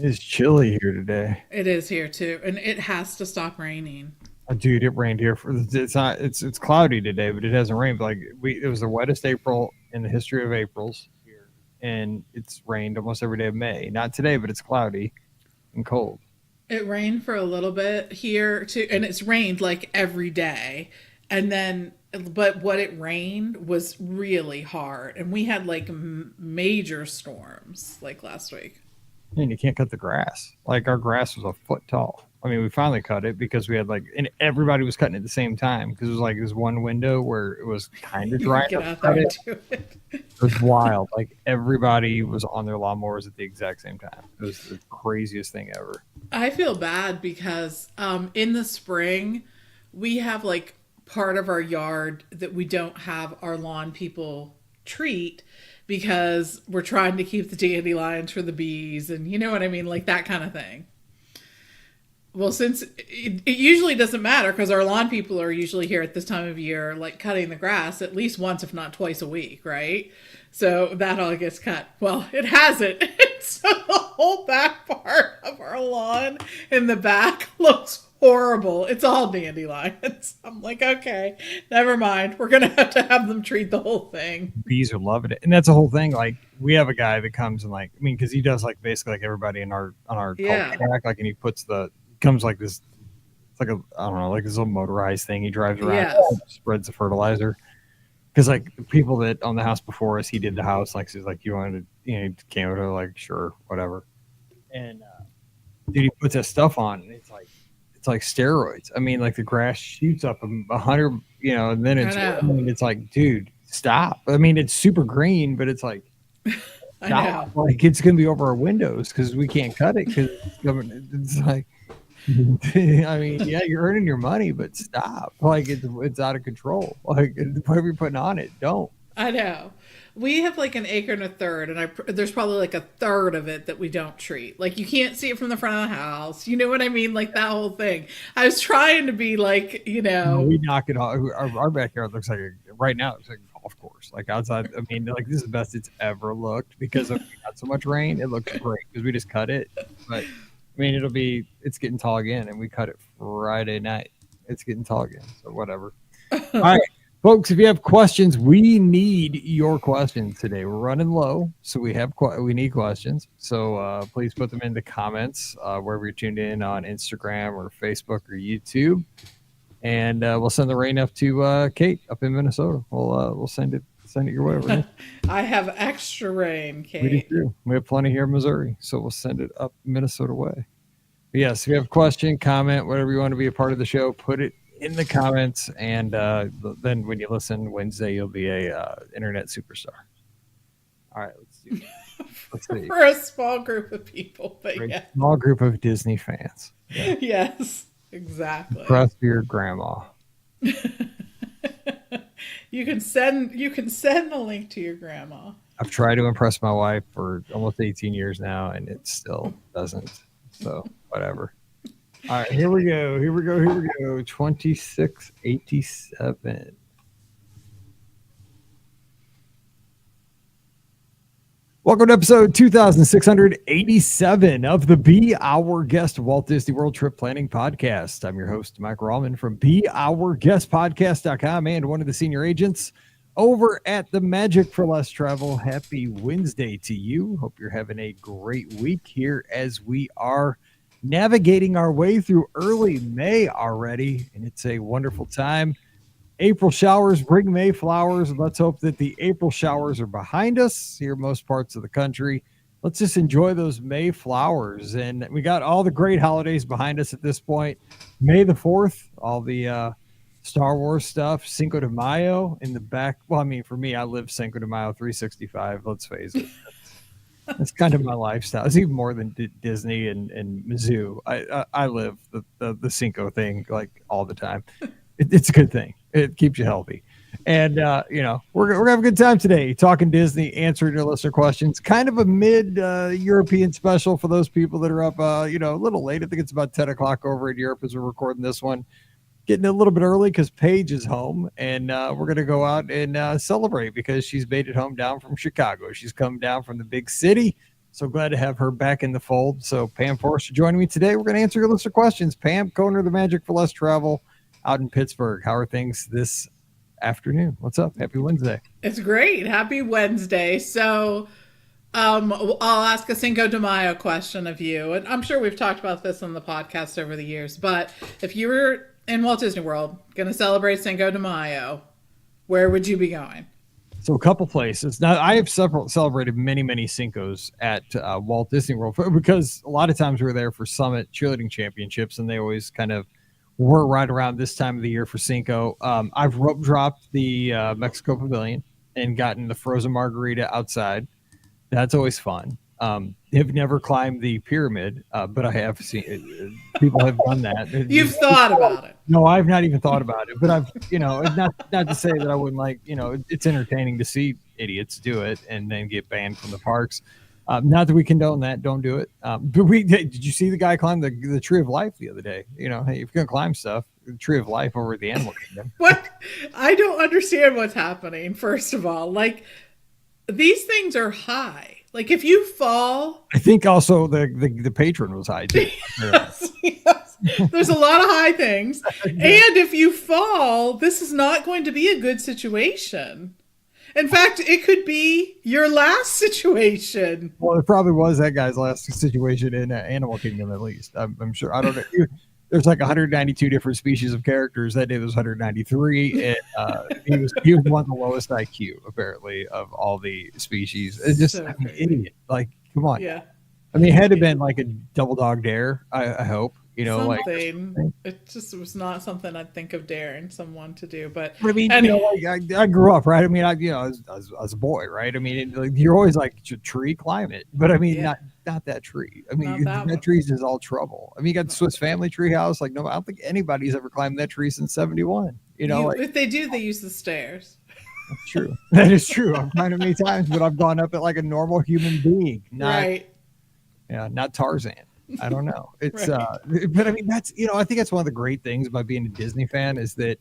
It's chilly here today. It is here too, and it has to stop raining. Dude, it rained here for it's cloudy today, but it hasn't rained. But like it was the wettest April in the history of Aprils here, and it's rained almost every day of May. Not today, but it's cloudy and cold. It rained for a little bit here too, and it's rained like every day. And then, but what it rained was really hard, and we had like major storms like last week. And you can't cut the grass. Like our grass was a foot tall. I mean, we finally cut it because we had and everybody was cutting at the same time because it was like this one window where it was kind of You dry could get enough out to cut there and it. do it. It was wild. Like everybody was on their lawnmowers at the exact same time. It was the craziest thing ever. I feel bad because in the spring we have like part of our yard that we don't have our lawn people treat because we're trying to keep the dandelions for the bees and you know what I mean, like that kind of thing. Well, since it usually doesn't matter because our lawn people are usually here at this time of year, like cutting the grass at least once, if not twice a week, right? So that all gets cut. Well, it hasn't. So the whole back part of our lawn in the back looks horrible. It's all dandelions. I'm like, okay, never mind. We're going to have them treat the whole thing. Bees are loving it. And that's the whole thing. Like we have a guy that comes and like, I mean, cause he does like basically like everybody in on our Yeah. cul-de-sac, like, and he puts comes like this, it's like I don't know, like this little motorized thing. He drives around, Yes. spreads the fertilizer. Cause like the people that on the house before us, he did the house, like, he's like, you wanted to, Canada, like, sure, whatever. And, dude, he puts that stuff on and it's like steroids. I mean, like the grass shoots up 100, and then I it's like, dude, stop. I mean, it's super green, but it's like, know. I stop. know. Like it's going to be over our windows because we can't cut it because it's like, I mean, yeah, you're earning your money, but stop. Like it's out of control. Like whatever you're putting on it, don't. I know. We have like an acre and a third, and there's probably like a third of it that we don't treat. Like you can't see it from the front of the house. You know what I mean? Like that whole thing. I was trying to be like, We knock it off. Our backyard looks like right now. It's like a golf course. Like outside, I mean, like this is the best it's ever looked because we got so much rain. It looks great because we just cut it. But I mean, it's getting tall again, and we cut it Friday night. It's getting tall again, so whatever. All right, folks, if you have questions, we need your questions today. We're running low, so we need questions. So please put them in the comments wherever you're tuned in on Instagram or Facebook or YouTube, and we'll send the rain up to Kate up in Minnesota. We'll send it your way over there. I have extra rain, We do Kate. too. We have plenty here in Missouri, so we'll send it up Minnesota way. But yes, if you have a question, comment, whatever you want to be a part of the show, put it in the comments, and then when you listen Wednesday, you'll be a internet superstar. All right, let's see. For a small group of people, but A yeah. small group of Disney fans. Yeah. Yes, exactly. Impress your grandma. You can send the link to your grandma. I've tried to impress my wife for almost 18 years now, and it still doesn't. So whatever. All right, here we go. 2687. Welcome to episode 2687 of the Be Our Guest Walt Disney World Trip Planning Podcast. I'm your host, Mike Rallman from BeOurGuestPodcast.com and one of the senior agents over at the Magic for Less Travel. Happy Wednesday to you. Hope you're having a great week here as we are navigating our way through early May already, and it's a wonderful time. April showers bring May flowers. Let's hope that the April showers are behind us here in most parts of the country. Let's just enjoy those May flowers. And we got all the great holidays behind us at this point. May the 4th, all the Star Wars stuff, Cinco de Mayo in the back. Well, I mean, for me, I live Cinco de Mayo 365. Let's face it. That's kind of my lifestyle. It's even more than Disney and Mizzou. I live the Cinco thing like all the time. It's a good thing. It keeps you healthy. And, we're going to have a good time today talking Disney, answering your listener questions. Kind of a mid-European special for those people that are up, a little late. I think it's about 10 o'clock over in Europe as we're recording this one. Getting a little bit early because Paige is home, and we're going to go out and celebrate because she's made it home down from Chicago. She's come down from the big city So glad to have her back in the fold. So Pam Forrester joining me today. We're going to answer your list of questions. Pam, co-owner of the Magic for Less Travel out in Pittsburgh. How are things this afternoon? What's up? Happy Wednesday. It's great. Happy Wednesday. So, I'll ask a Cinco de Mayo question of you. And I'm sure we've talked about this on the podcast over the years, but if you were in Walt Disney World going to celebrate Cinco de Mayo, where would you be going? So a couple places. Now, I have celebrated many Cincos at Walt Disney World because a lot of times we're there for Summit Cheerleading Championships, and they always kind of were right around this time of the year for Cinco. I've rope dropped the Mexico Pavilion and gotten the frozen margarita outside. That's always fun. Have never climbed the pyramid, but I have seen it. People have done that. You've thought about it. No, I've not even thought about it, but I've, not to say that I wouldn't like, it's entertaining to see idiots do it and then get banned from the parks. Not that we condone that. Don't do it. But did you see the guy climb the Tree of Life the other day? Hey, if you're going to climb stuff, the Tree of Life over at the Animal Kingdom. What? I don't understand what's happening, first of all. Like, these things are high. Like, if you fall, I think also the patron was high too. Yes. There's a lot of high things, and if you fall, this is not going to be a good situation. In fact, it could be your last situation. Well, it probably was that guy's last situation in Animal Kingdom, at least. I'm sure. I don't know. There's like 192 different species of characters. That day was 193, and he was one of the lowest IQ apparently of all the species. It's just So an idiot. Like, come on. Yeah. I mean, it had to have been like a double dog dare. I hope. Something. It just was not something I'd think of daring someone to do. But I mean, I grew up, right? I mean, I was a boy, right? I mean, you're always like tree, climb it, but I mean, not that tree. I mean, that tree's just all trouble. I mean, you got the Swiss Family Tree House. Like, no, I don't think anybody's ever climbed that tree since '71. If they do, they use the stairs. That's true. That is true. I've climbed it many times, but I've gone up it like a normal human being, not Tarzan. I don't know. It's right. But I mean, that's I think that's one of the great things about being a Disney fan is that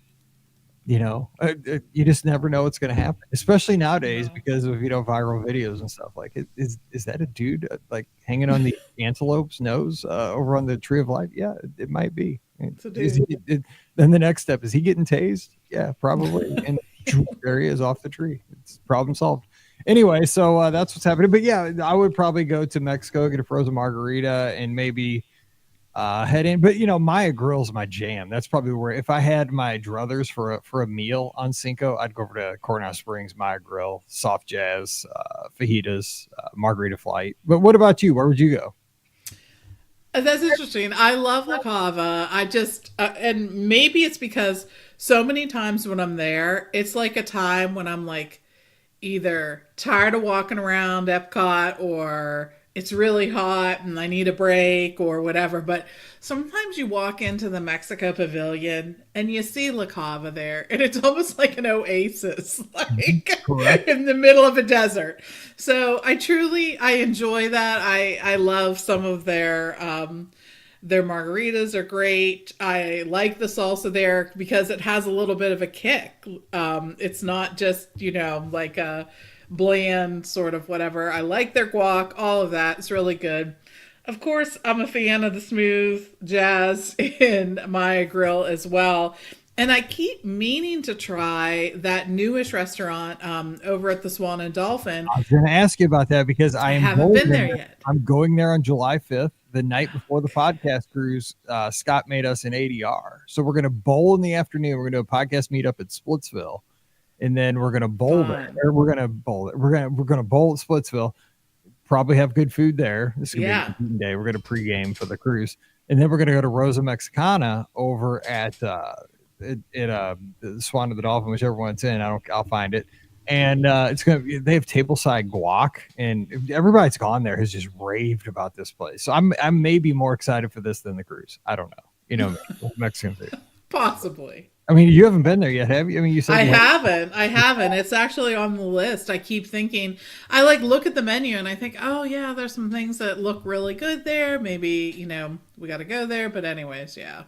you just never know what's going to happen, especially nowadays because of viral videos and stuff. Like, is that a dude like hanging on the antelope's nose over on the Tree of Life? Yeah, it might be. Then the next step is he getting tased? Yeah, probably. And there he is off the tree. It's problem solved. Anyway, so that's what's happening. But yeah, I would probably go to Mexico, get a frozen margarita, and maybe head in. But Maya Grill's my jam. That's probably where, if I had my druthers for a meal on Cinco, I'd go over to Coronado Springs, Maya Grill, soft jazz, fajitas, margarita flight. But what about you? Where would you go? That's interesting. I love La Cava. I just and maybe it's because so many times when I'm there, it's like a time when I'm like either tired of walking around Epcot or it's really hot and I need a break or whatever. But sometimes you walk into the Mexico Pavilion and you see La Cava there, and it's almost like an oasis, like in the middle of a desert. So I enjoy that. I love some of their margaritas are great. I like the salsa there because it has a little bit of a kick. It's not just, like a bland sort of whatever. I like their guac, all of that. It's really good. Of course, I'm a fan of the smooth jazz in Maya Grill as well. And I keep meaning to try that newish restaurant over at the Swan and Dolphin. I was going to ask you about that because I haven't been there yet. I'm going there on July 5th, the night before the podcast cruise. Scott made us an ADR. So we're going to bowl in the afternoon. We're going to do a podcast meetup at Splitsville. And then we're going to bowl there. We're going to bowl it. We're going to bowl at Splitsville. Probably have good food there. This is going to be a competing day. We're going to pregame for the cruise. And then we're going to go to Rosa Mexicana over at the Swan of the Dolphin, whichever one it's in. I'll find it. And they have tableside guac, and everybody's gone there has just raved about this place. So I'm maybe more excited for this than the cruise. I don't know. Mexican food. Possibly. I mean, you haven't been there yet, have you? I mean, you said I haven't. It's actually on the list. I keep thinking, I look at the menu and I think, oh yeah, there's some things that look really good there. Maybe, we got to go there. But anyways, yeah.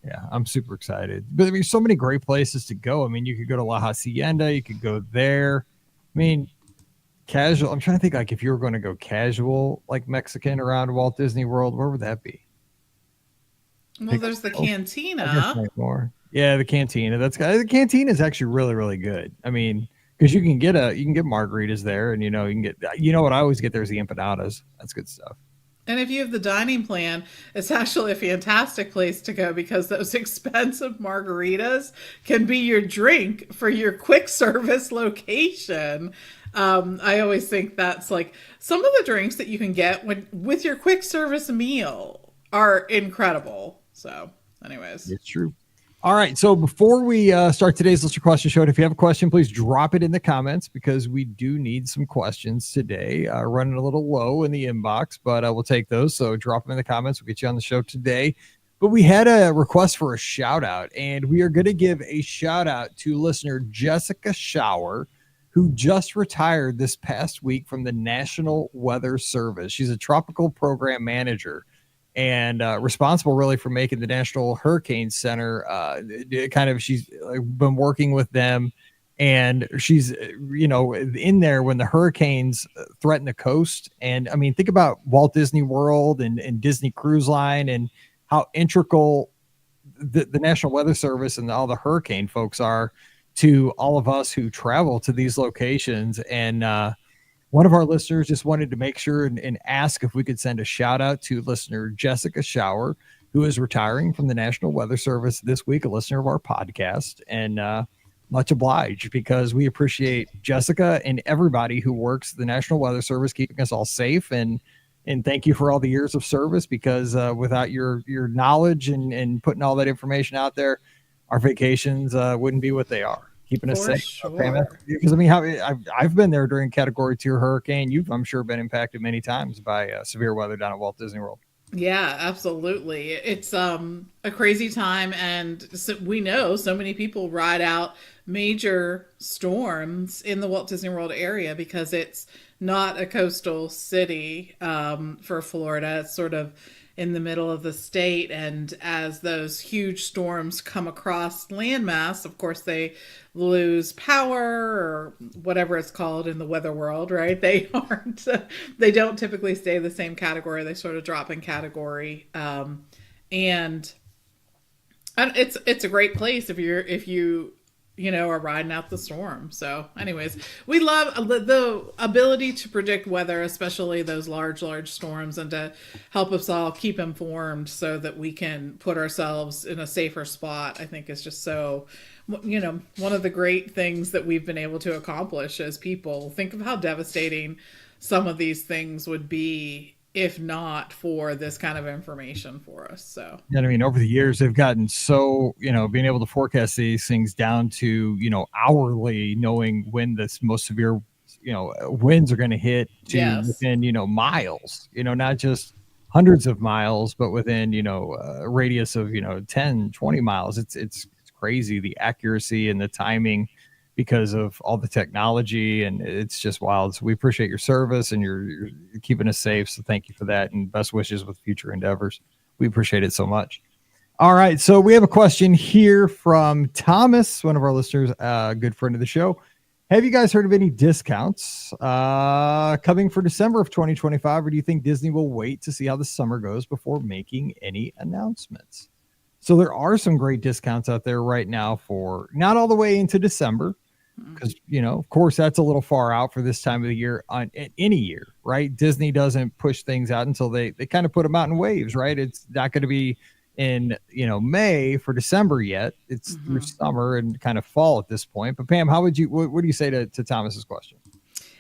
Yeah, I'm super excited. But I mean, so many great places to go. I mean, you could go to La Hacienda. You could go there. I mean, casual. I'm trying to think like if you were going to go casual, like Mexican around Walt Disney World, where would that be? Well, Pickle there's the Bill? I guess cantina. not more. Yeah, the cantina. The cantina is actually really really good. I mean, because you can get margaritas there, and you can get what I always get there is the empanadas. That's good stuff. And if you have the dining plan, it's actually a fantastic place to go because those expensive margaritas can be your drink for your quick service location. I always think that's like some of the drinks that you can get with your quick service meal are incredible. So, anyways. It's true. All right. So before we start today's listener question show, if you have a question, please drop it in the comments because we do need some questions today. Running a little low in the inbox, but we'll take those. So drop them in the comments. We'll get you on the show today. But we had a request for a shout out, and we are going to give a shout out to listener Jessica Shower, who just retired this past week from the National Weather Service. She's a tropical program manager and responsible really for making the National Hurricane Center she's been working with them, and she's in there when the hurricanes threaten the coast. And I mean, think about Walt Disney World and Disney Cruise Line and how integral the National Weather Service and all the hurricane folks are to all of us who travel to these locations. And one of our listeners just wanted to make sure and ask if we could send a shout out to listener Jessica Shower, who is retiring from the National Weather Service this week, a listener of our podcast. And much obliged, because we appreciate Jessica and everybody who works the National Weather Service, keeping us all safe. And thank you for all the years of service, because without your knowledge and putting all that information out there, our vacations wouldn't be what they are. Keeping us For safe. sure. Because I mean, I've been there during Category 2 hurricane. You've, I'm sure, been impacted many times by severe weather down at Walt Disney World. Yeah, absolutely. It's a crazy time, and so we know so many people ride out major storms in the Walt Disney World area because it's not a coastal city for Florida. It's sort of in the middle of the state, and as those huge storms come across landmass, of course they lose power or whatever it's called in the weather world, right? They don't typically stay the same category. They sort of drop in category. And it's a great place if you are riding out the storm. So anyways, we love the ability to predict weather, especially those large storms, and to help us all keep informed so that we can put ourselves in a safer spot. I think is just so, one of the great things that we've been able to accomplish as people. Think of how devastating some of these things would be if not for this kind of information for us. So, and I mean, over the years, they've gotten so, being able to forecast these things down to, hourly, knowing when this most severe, winds are going to hit to yes. within, miles, not just hundreds of miles, but within, a radius of, 10, 20 miles. It's crazy, the accuracy and the timing, because of all the technology, and it's just wild. So we appreciate your service, and you're keeping us safe. So thank you for that, and best wishes with future endeavors. We appreciate it so much. All right. So we have a question here from Thomas, one of our listeners, a good friend of the show. Have you guys heard of any discounts coming for December of 2025, or do you think Disney will wait to see how the summer goes before making any announcements? So there are some great discounts out there right now for not all the way into December, because, of course, that's a little far out for this time of the year on any year, right? Disney doesn't push things out until they kind of put them out in waves, right? It's not going to be in, May for December yet. It's through summer and kind of fall at this point. But Pam, what do you say to Thomas's question?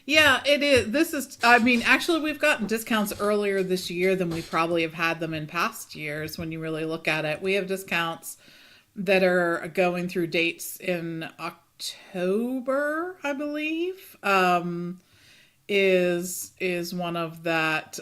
Yeah, it is. Actually, we've gotten discounts earlier this year than we probably have had them in past years. When you really look at it, we have discounts that are going through dates in October, I believe, is one of that.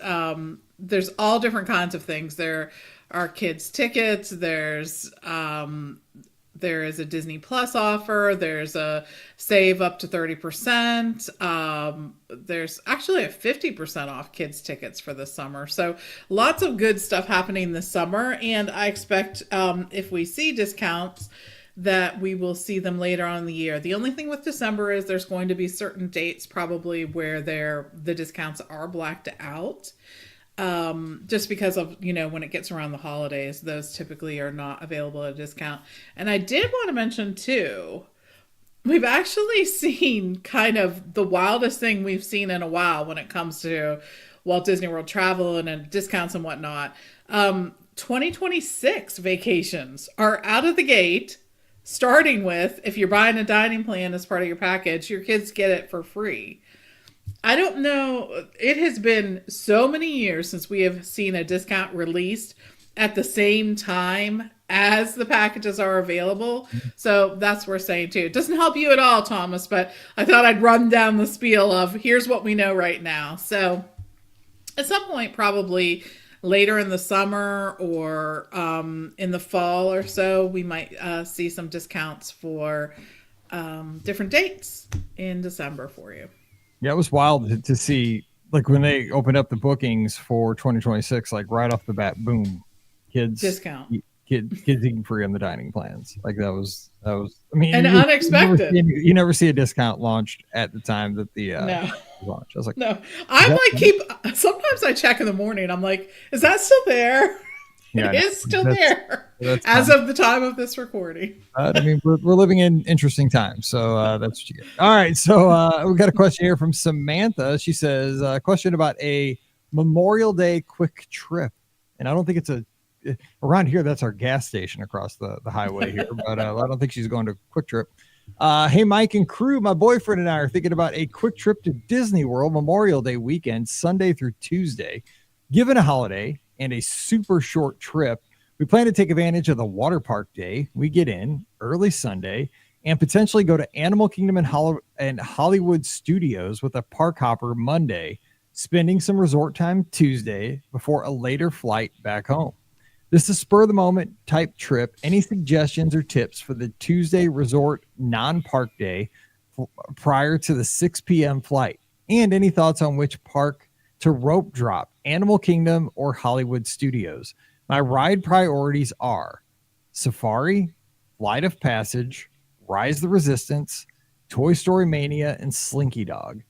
There's all different kinds of things. There are kids tickets. There is a Disney Plus offer. There's a save up to 30%. There's actually a 50% off kids tickets for the summer. So lots of good stuff happening this summer. And I expect if we see discounts, that we will see them later on in the year. The only thing with December is there's going to be certain dates probably where the discounts are blacked out. Just because of, when it gets around the holidays, those typically are not available at a discount. And I did want to mention too, we've actually seen kind of the wildest thing we've seen in a while when it comes to Walt Disney World travel and discounts and whatnot. 2026 vacations are out of the gate, starting with, if you're buying a dining plan as part of your package, your kids get it for free. I don't know. It has been so many years since we have seen a discount released at the same time as the packages are available. So that's what we're saying too. It doesn't help you at all, Thomas, but I thought I'd run down the spiel of here's what we know right now. So at some point, probably later in the summer or in the fall or so, we might see some discounts for different dates in December for you. Yeah, it was wild to see, like when they opened up the bookings for 2026, like right off the bat, boom, kids discount. Kids eating free on the dining plans. Like that was. I mean, and unexpected. You never see a discount launched at the time that the no. launch. I was like, no. I'm like sometimes I check in the morning. I'm like, is that still there? Yeah, it is still there as of the time of this recording. I mean, we're living in interesting times, so that's what you get. All right, so we got a question here from Samantha. She says, question about a Memorial Day quick trip, and I don't think it's around here. That's our gas station across the highway here, but I don't think she's going to Quick Trip. Hey, Mike and crew, my boyfriend and I are thinking about a quick trip to Disney World Memorial Day weekend, Sunday through Tuesday. Given a holiday and a super short trip, we plan to take advantage of the water park day. We get in early Sunday and potentially go to Animal Kingdom and Hollywood Studios with a park hopper Monday, spending some resort time Tuesday before a later flight back home. This is spur of the moment type trip. Any suggestions or tips for the Tuesday resort non-park day prior to the 6 p.m. flight? And any thoughts on which park to rope drop, Animal Kingdom or Hollywood Studios? My ride priorities are Safari, Flight of Passage, Rise the Resistance, Toy Story Mania, and Slinky Dog.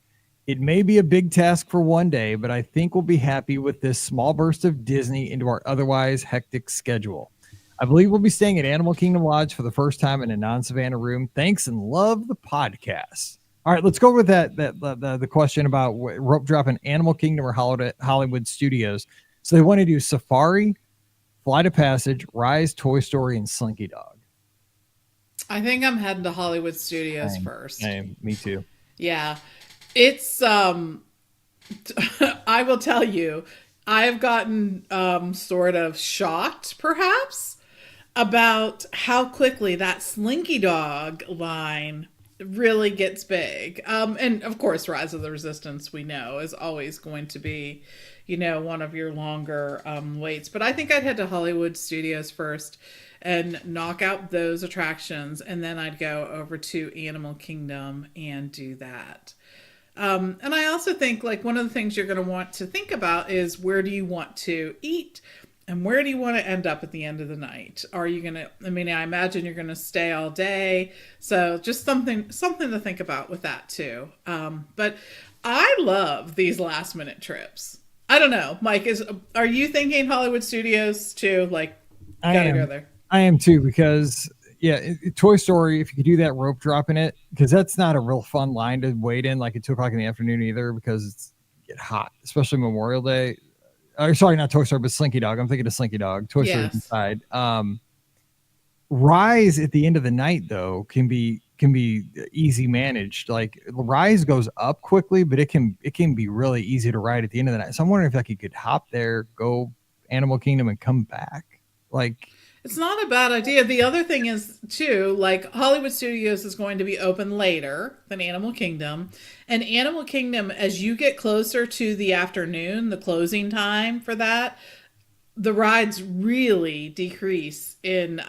It may be a big task for one day, but I think we'll be happy with this small burst of Disney into our otherwise hectic schedule. I believe we'll be staying at Animal Kingdom Lodge for the first time in a non-Savannah room. Thanks and love the podcast. All right, let's go with the question about rope dropping Animal Kingdom or Hollywood Studios. So they want to do Safari, Flight of Passage, Rise, Toy Story, and Slinky Dog. I think I'm heading to Hollywood Studios first. Me too. Yeah. It's, I will tell you, I've gotten sort of shocked, perhaps, about how quickly that Slinky Dog line really gets big. And of course, Rise of the Resistance, we know, is always going to be, one of your longer waits. But I think I'd head to Hollywood Studios first and knock out those attractions. And then I'd go over to Animal Kingdom and do that. And I also think one of the things you're going to want to think about is where do you want to eat and where do you want to end up at the end of the night? Are you going to, I imagine you're going to stay all day. So just something to think about with that too. But I love these last minute trips. I don't know, Mike, are you thinking Hollywood Studios too? Gotta go there. I am too, because Toy Story, if you could do that rope dropping it, because that's not a real fun line to wait in at 2:00 in the afternoon either, because it's get hot, especially Memorial Day. Sorry, not Toy Story, but Slinky Dog. I'm thinking of Slinky Dog. Toy Story inside. Rise at the end of the night though can be easy managed. Rise goes up quickly, but it can be really easy to ride at the end of the night. So I'm wondering if you could hop there, go Animal Kingdom, and come back. It's not a bad idea. The other thing is, too, Hollywood Studios is going to be open later than Animal Kingdom. And Animal Kingdom, as you get closer to the afternoon, the closing time for that, the rides really decrease in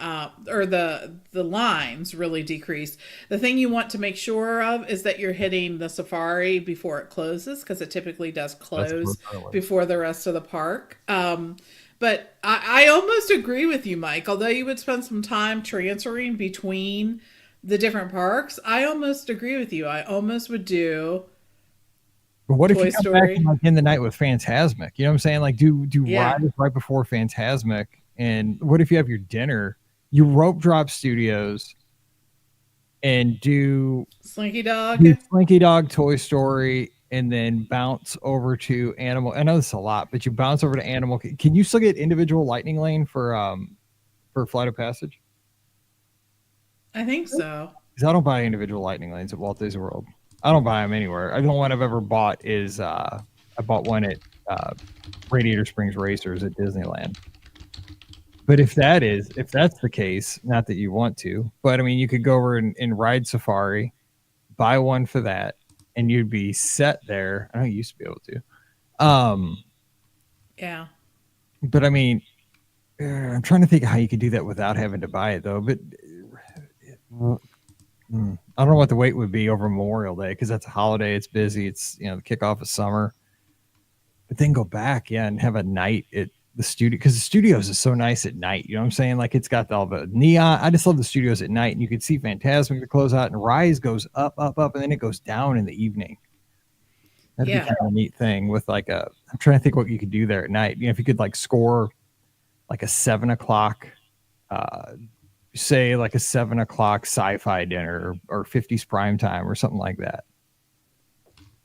or the lines really decrease. The thing you want to make sure of is that you're hitting the safari before it closes, because it typically does That's close early. before the rest of the park. But I almost agree with you, Mike. Although you would spend some time transferring between the different parks, I almost agree with you. I almost would do But what if Toy you come back Story. and like end the night with Phantasmic? You know what I'm saying? Like do Yeah. rides right before Phantasmic, and what if you have your dinner? You rope drop Studios and Slinky Dog. do Slinky Dog, Toy Story, and then bounce over to Animal. I know this is a lot, but you bounce over to Animal. Can you still get individual Lightning Lane for Flight of Passage? I think so. Because I don't buy individual Lightning Lanes at Walt Disney World. I don't buy them anywhere. The only one I've ever bought is I bought one at Radiator Springs Racers at Disneyland. But if that's the case, not that you want to, but I mean, you could go over and ride Safari, buy one for that, and you'd be set there. I know you used to be able to. Yeah. But I mean, I'm trying to think how you could do that without having to buy it, though. But I don't know what the wait would be over Memorial Day, because that's a holiday. It's busy. It's the kickoff of summer. But then go back, and have a night at the studio, because the studios is so nice at night. You know what I'm saying? Like, it's got all the neon. I just love the studios at night, and you can see Phantasmic to close out, and Rise goes up, up, up, and then it goes down in the evening. That'd be kind of a neat thing with I'm trying to think what you could do there at night. If you could score like a 7 o'clock, say like a 7 o'clock sci-fi dinner or 50s prime time or something like that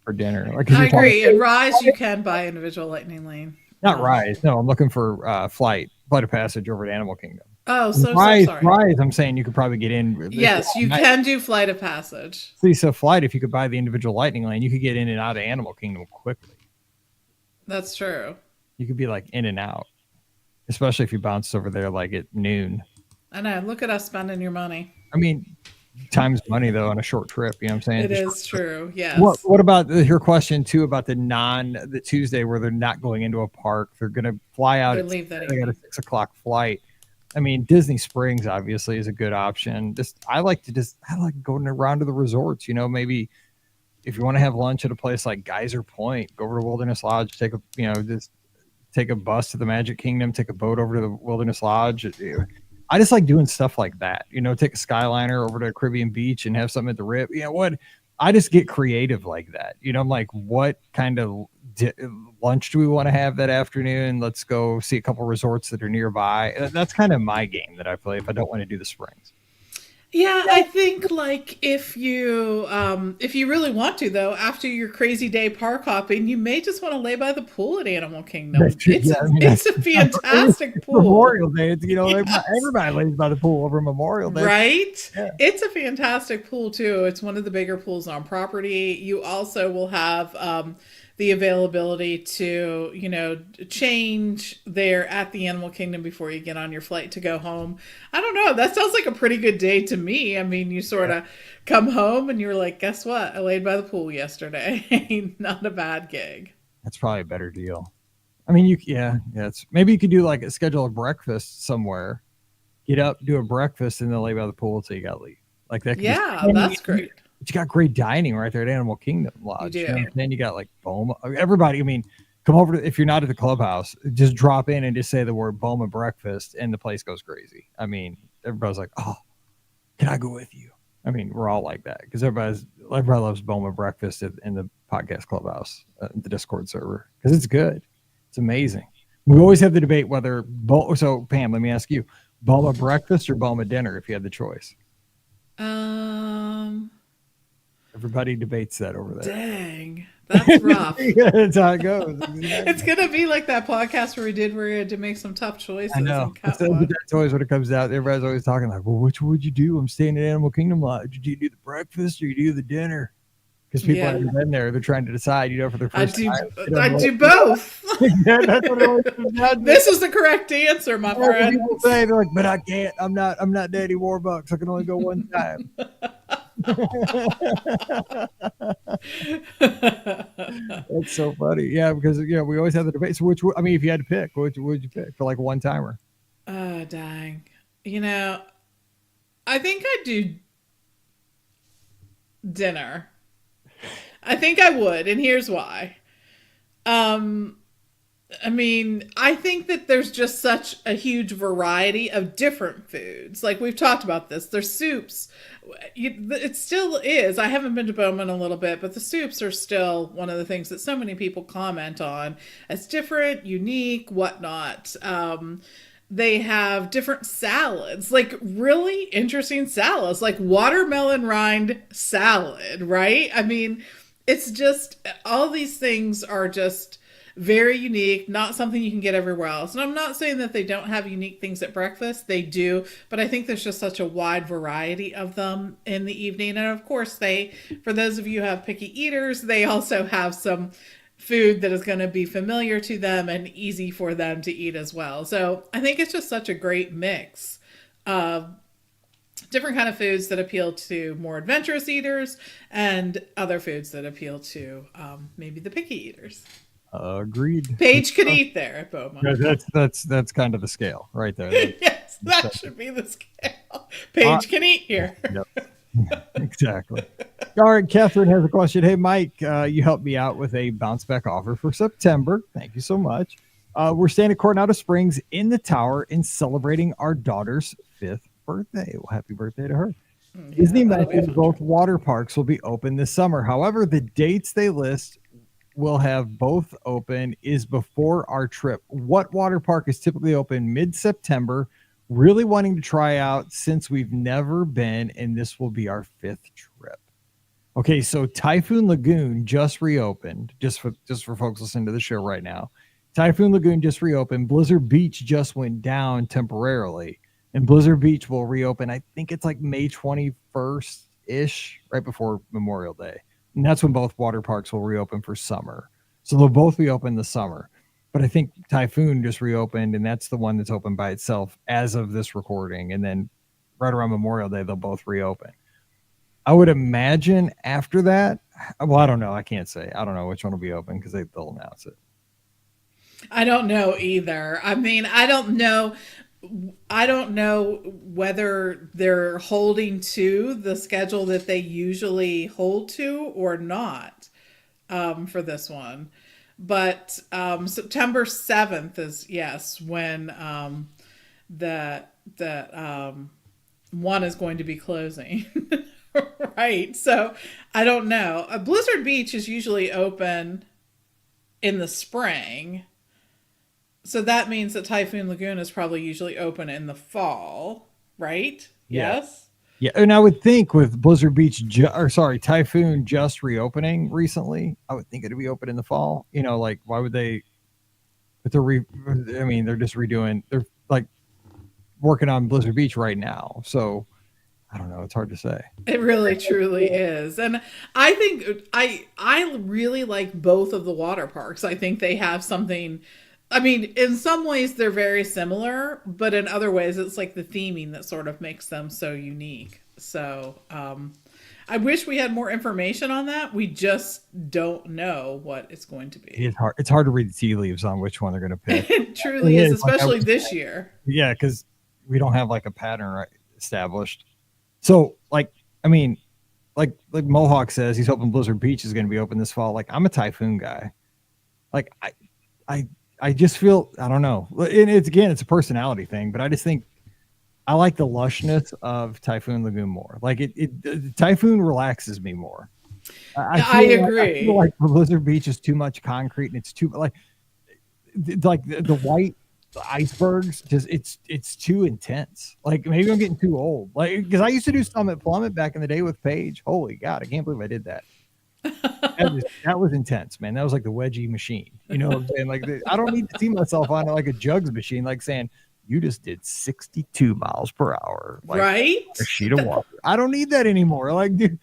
for dinner. I agree. In Rise, you can buy individual Lightning Lane. Not Rise. No, I'm looking for Flight of Passage over to Animal Kingdom. Oh, Rise, sorry. Rise, I'm saying you could probably get in. Yes, you can do Flight of Passage. See, so Flight, if you could buy the individual Lightning Lane, you could get in and out of Animal Kingdom quickly. That's true. You could be in and out, especially if you bounced over there at noon. I know. Look at us spending your money. I mean, time's money though on a short trip. You know what I'm saying? It is true. Yes. What about your question too about the Tuesday where they're not going into a park? They're going to fly out. They got a 6 o'clock flight. I mean, Disney Springs obviously is a good option. I like going around to the resorts. Maybe if you want to have lunch at a place like Geyser Point, go over to Wilderness Lodge, take a bus to the Magic Kingdom, take a boat over to the Wilderness Lodge. I just like doing stuff like that. Take a Skyliner over to Caribbean Beach and have something at the Rip. What? I just get creative like that. I'm like, what kind of lunch do we want to have that afternoon? Let's go see a couple resorts that are nearby. That's kind of my game that I play if I don't want to do the Springs. Yeah, I think if you really want to, though, after your crazy day park hopping, you may just want to lay by the pool at Animal Kingdom. It's a fantastic pool. Memorial Day, everybody lays by the pool over Memorial Day, right? Yeah. It's a fantastic pool too. It's one of the bigger pools on property. You also will have the availability to change there at the Animal Kingdom before you get on your flight to go home. I don't know, that sounds like a pretty good day to me. I mean, you sort of come home and you're like, guess what, I laid by the pool yesterday. Not a bad gig. That's probably a better deal. I mean, it's maybe you could do schedule a breakfast somewhere, get up, do a breakfast, and then lay by the pool until you got to leave. That's great. But you got great dining right there at Animal Kingdom Lodge. You do. And then you got Boma. Everybody, I mean, come over if you're not at the clubhouse, just drop in and just say the word Boma breakfast, and the place goes crazy. I mean, everybody's like, oh, can I go with you? I mean, we're all like that because everybody loves Boma breakfast in the podcast clubhouse, the Discord server, because it's good. It's amazing. We always have the debate whether so Pam, let me ask you, Boma breakfast or Boma dinner if you had the choice. Everybody debates that over there. Dang, that's rough. That's how it goes. It's gonna be like that podcast where we had to make some tough choices. I know. That's always when it comes out. Everybody's always talking well, which would you do? I'm staying at Animal Kingdom Lodge. Do you do the breakfast or you do the dinner? Because people haven't been there. They're trying to decide, for their first time. I do both. That's what it always comes down to. This is the correct answer, my friend. People say, they're like, but I can't. I'm not Daddy Warbucks. I can only go one time. That's so funny. Yeah, because we always have the debate. So I mean, if you had to pick, which would you pick for like one timer? Oh, dang. You know, I think I'd do dinner. I think I would, and here's why. Um, I mean, I think that there's just such a huge variety of different foods. Like we've talked about this, there's soups. It still is. I haven't been to Bowman a little bit, but the soups are still one of the things that so many people comment on as different, unique, whatnot. They have different salads, like really interesting salads, like watermelon rind salad, right? I mean, it's just all these things are just very unique, not something you can get everywhere else. And I'm not saying that they don't have unique things at breakfast, they do, but I think there's just such a wide variety of them in the evening. And of course, for those of you who have picky eaters, they also have some food that is going to be familiar to them and easy for them to eat as well. So I think it's just such a great mix of different kind of foods that appeal to more adventurous eaters and other foods that appeal to maybe the picky eaters. Agreed. Paige could eat there at Beaumont. Yeah, that's kind of the scale right there. Yes, that should be the scale. Paige can eat here. Yep. Exactly. All right, Catherine has a question. Hey, Mike, you helped me out with a bounce back offer for September. Thank you so much. We're staying at Coronado Springs in the tower and celebrating our daughter's 5th birthday. Well, happy birthday to her. Yeah, Disney mentioned both water parks will be open this summer. However, the dates they list will have both open is before our trip. What water park is typically open mid-September? Really wanting to try out since we've never been, and this will be our 5th trip. Okay, so Typhoon Lagoon just reopened. Just for folks listening to the show right now, Typhoon Lagoon just reopened. Blizzard Beach just went down temporarily, and Blizzard Beach will reopen. I think it's like May 21st ish, right before Memorial Day, and that's when both water parks will reopen for summer. So they'll both be open this summer. But I think Typhoon just reopened, and that's the one that's open by itself as of this recording. And then right around Memorial Day, they'll both reopen. I would imagine after that, well, I don't know. I can't say. I don't know which one will be open because they'll announce it. I don't know either. I mean, I don't know whether they're holding to the schedule that they usually hold to or not for this one. But September 7th is, yes, when that one is going to be closing. Right. So I don't know. Blizzard Beach is usually open in the spring. So that means that Typhoon Lagoon is probably usually open in the fall, right? Yeah. Yes. Yeah, and I would think with Blizzard Beach, Typhoon just reopening recently, I would think it'd be open in the fall. You know, like why would they? But I mean, they're just redoing. They're like working on Blizzard Beach right now, so I don't know. It's hard to say. It really, truly is, and I think I really like both of the water parks. I think they have something. I mean, in some ways they're very similar, but in other ways it's like the theming that sort of makes them so unique. So I wish we had more information on that. We just don't know what it's going to be. It's hard to read the tea leaves on which one they're going to pick. It truly is, especially this year. Yeah, because we don't have like a pattern established. So, like, I mean, like Mohawk says, he's hoping Blizzard Beach is going to be open this fall. Like, I'm a Typhoon guy. Like, I just feel, I don't know. And it's a personality thing, but I just think I like the lushness of Typhoon Lagoon more. Like Typhoon relaxes me more. I agree. I feel like Blizzard Beach is too much concrete and it's too like the white icebergs. Just it's too intense. Like maybe I'm getting too old. Like because I used to do Summit Plummet back in the day with Paige. Holy God, I can't believe I did that. That was intense, man. That was like the wedgie machine. You know what I'm saying? Like I don't need to see myself on like a jugs machine, like saying you just did 62 miles per hour, like right? A sheet of water. I don't need that anymore. Like, dude,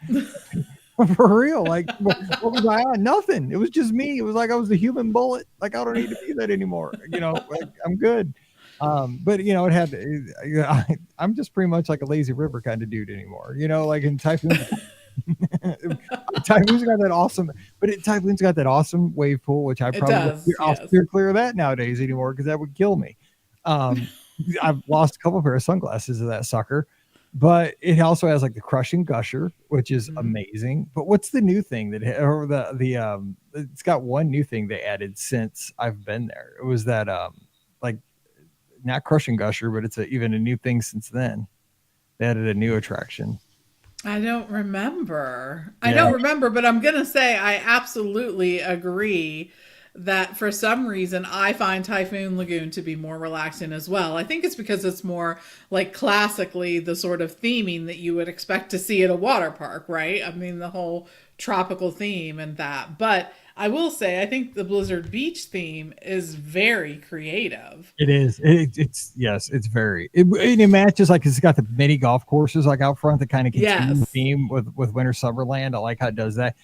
for real. Like, what was I on? Nothing. It was just me. It was like I was the human bullet. Like I don't need to be that anymore. You know, like I'm good. But it had. I'm just pretty much like a lazy river kind of dude anymore. Like in typhoons. Typhoon's got that awesome, Typhoon's got that awesome wave pool, which I It probably does, I'll yes. steer clear of that nowadays anymore because that would kill me. Um, I've lost a couple pair of sunglasses of that sucker, but it also has like the crushing gusher, which is Mhm. amazing. But what's the new thing or it's got one new thing they added since I've been there. It was that like not crushing gusher, but it's even a new thing since then. They added a new attraction. I don't remember. I Yeah, don't remember, but I'm going to say I absolutely agree that for some reason I find Typhoon Lagoon to be more relaxing as well. I think it's because it's more like classically the sort of theming that you would expect to see at a water park, right? I mean, the whole tropical theme and that. But I will say, I think the Blizzard Beach theme is very creative. it is. It's yes, it's very. It matches like it's got the mini golf courses like out front that kind of continue the Yes, theme with Winter Summerland. I like how it does that.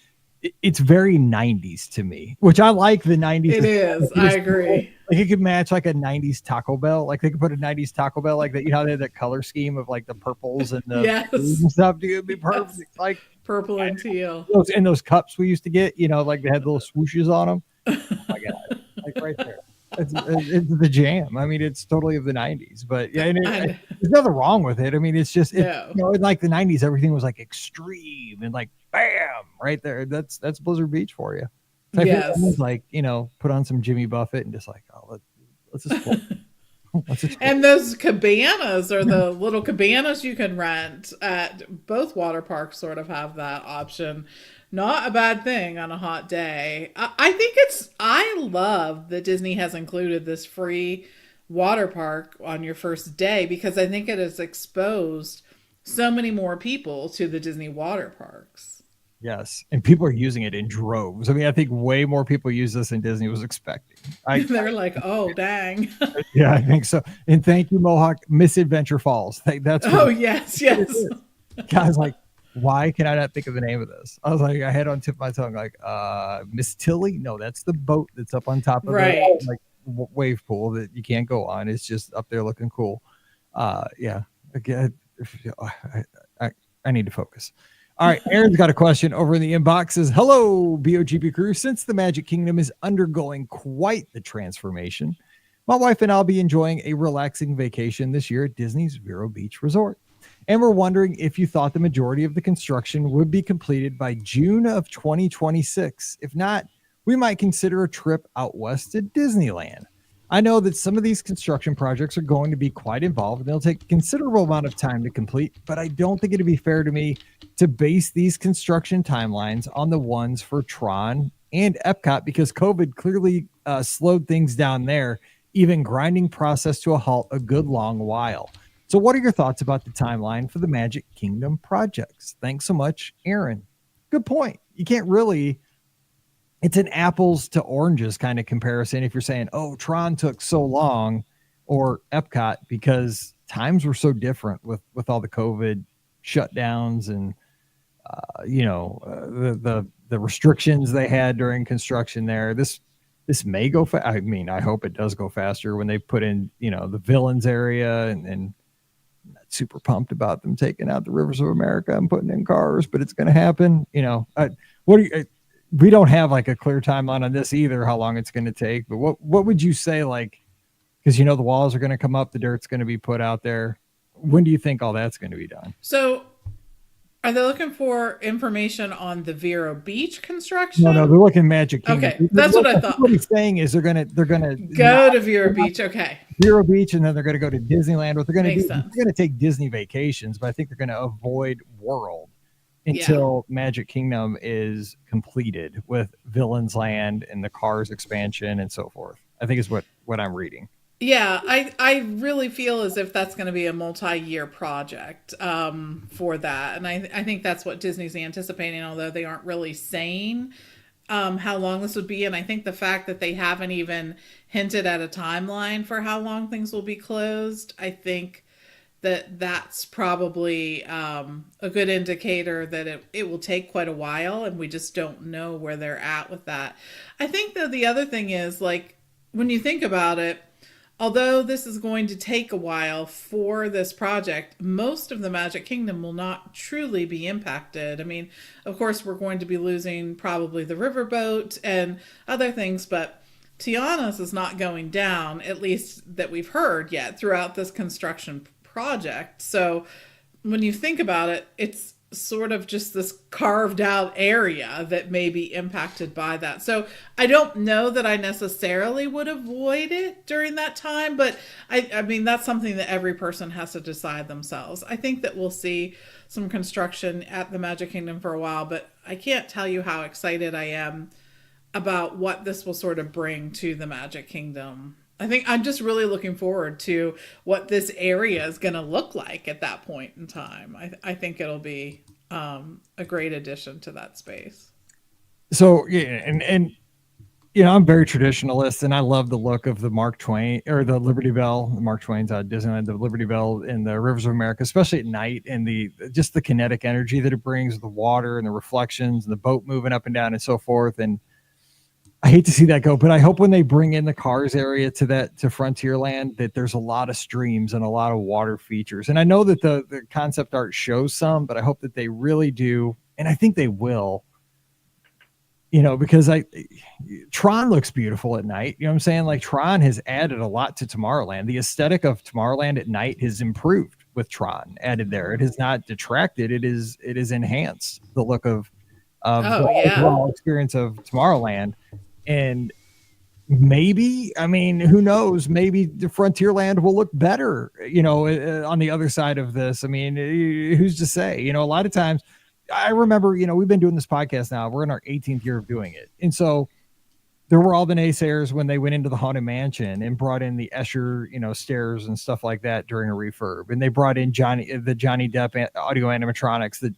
It's very 90s to me, which I like the 90s. it is. I agree. Like it could match like a 90s Taco Bell. Like they could put a 90s Taco Bell like that. You know how they had that color scheme of like the purples and the blues Yes. and stuff. Dude, it'd be Yes. perfect. Like Purple and teal. those cups we used to get. Like they had little swooshes on them. Oh my god, like right there. It's the jam. I mean, it's totally of the 90s, but yeah, And there's nothing wrong with it. I mean, it's just, no. in like the 90s, everything was like extreme and like bam, right there. That's Blizzard Beach for you. So I feel Yes. like, put on some Jimmy Buffett and just like, oh, let's explore. Let's explore. And those cabanas are the little cabanas you can rent at both water parks, sort of have that option. Not a bad thing on a hot day. I think I love that Disney has included this free water park on your first day because I think it has exposed so many more people to the Disney water parks. Yes, and people are using it in droves. I mean, I think way more people use this than Disney was expecting. I They're like, oh, dang. Yeah, I think so. And thank you, Mohawk Misadventure Falls. That's Oh, what yes, it yes. is. Guys, like, why can I not think of the name of this? I was like, I had on tip of my tongue, like, Miss Tilly. No, that's the boat that's up on top of the Right. like wave pool that you can't go on. It's just up there looking cool. Yeah. Again, I, I need to focus. All right, Aaron's got a question over in the inbox. Says, hello, BOGP crew. Since the Magic Kingdom is undergoing quite the transformation, my wife and I'll be enjoying a relaxing vacation this year at Disney's Vero Beach Resort. And we're wondering if you thought the majority of the construction would be completed by June of 2026. If not, we might consider a trip out west to Disneyland. I know that some of these construction projects are going to be quite involved and they'll take a considerable amount of time to complete, but I don't think it'd be fair to me to base these construction timelines on the ones for Tron and Epcot because COVID clearly slowed things down there, even grinding process to a halt a good long while. So what are your thoughts about the timeline for the Magic Kingdom projects? Thanks so much, Aaron. Good point. You can't really, it's an apples to oranges kind of comparison if you're saying, oh, Tron took so long or Epcot because times were so different with all the COVID shutdowns and the restrictions they had during construction there. This may go I mean, I hope it does go faster when they put in, the villains area and not super pumped about them taking out the rivers of America and putting in cars, but it's going to happen. What do you, we don't have like a clear timeline on this either, how long it's going to take, but what would you say, like, because the walls are going to come up, the dirt's going to be put out there. When do you think all that's going to be done? So, are they looking for information on the Vero Beach No, construction? they're looking Magic Kingdom. Okay, that's what I thought. What he's saying is they're gonna Go to Vero Beach. Okay, Vero Beach, and then they're gonna go to Disneyland. What they're gonna makes do? sense. They're gonna take Disney vacations, but I think they're gonna avoid World Yeah, until Magic Kingdom is completed with Villains Land and the Cars expansion and so forth. I think is what I'm reading. yeah. I really feel as if that's going to be a multi-year project for that, and I think that's what Disney's anticipating, although they aren't really saying how long this would be. And I think the fact that they haven't even hinted at a timeline for how long things will be closed, I think that's probably a good indicator that it will take quite a while, and we just don't know where they're at with that. I think, though, the other thing is, like, when you think about it, although this is going to take a while for this project, most of the Magic Kingdom will not truly be impacted. I mean, of course, we're going to be losing probably the riverboat and other things, but Tiana's is not going down, at least that we've heard yet throughout this construction project. So when you think about it, it's sort of just this carved out area that may be impacted by that. So I don't know that I necessarily would avoid it during that time, but I mean, that's something that every person has to decide themselves. I think that we'll see some construction at the Magic Kingdom for a while, but I can't tell you how excited I am about what this will sort of bring to the Magic Kingdom. I think I'm just really looking forward to what this area is going to look like at that point in time. I think it'll be a great addition to that space. So yeah, and I'm very traditionalist, and I love the look of the Mark Twain or the Liberty Bell, Mark Twain's Disneyland, the Liberty Bell in the Rivers of America, especially at night, and the just the kinetic energy that it brings, the water and the reflections, and the boat moving up and down and so forth. And I hate to see that go, but I hope when they bring in the cars area to Frontierland that there's a lot of streams and a lot of water features. And I know that the concept art shows some, but I hope that they really do, and I think they will. Because Tron looks beautiful at night. You know what I'm saying? Like Tron has added a lot to Tomorrowland. The aesthetic of Tomorrowland at night has improved with Tron added there. It has not detracted. It is enhanced the look of the overall experience of Tomorrowland. And maybe, I mean, who knows? Maybe the Frontierland will look better, on the other side of this. I mean, who's to say? A lot of times, I remember, we've been doing this podcast now. We're in our 18th year of doing it. And so there were all the naysayers when they went into the Haunted Mansion and brought in the Escher, stairs and stuff like that during a refurb. And they brought in Johnny Depp audio animatronics that,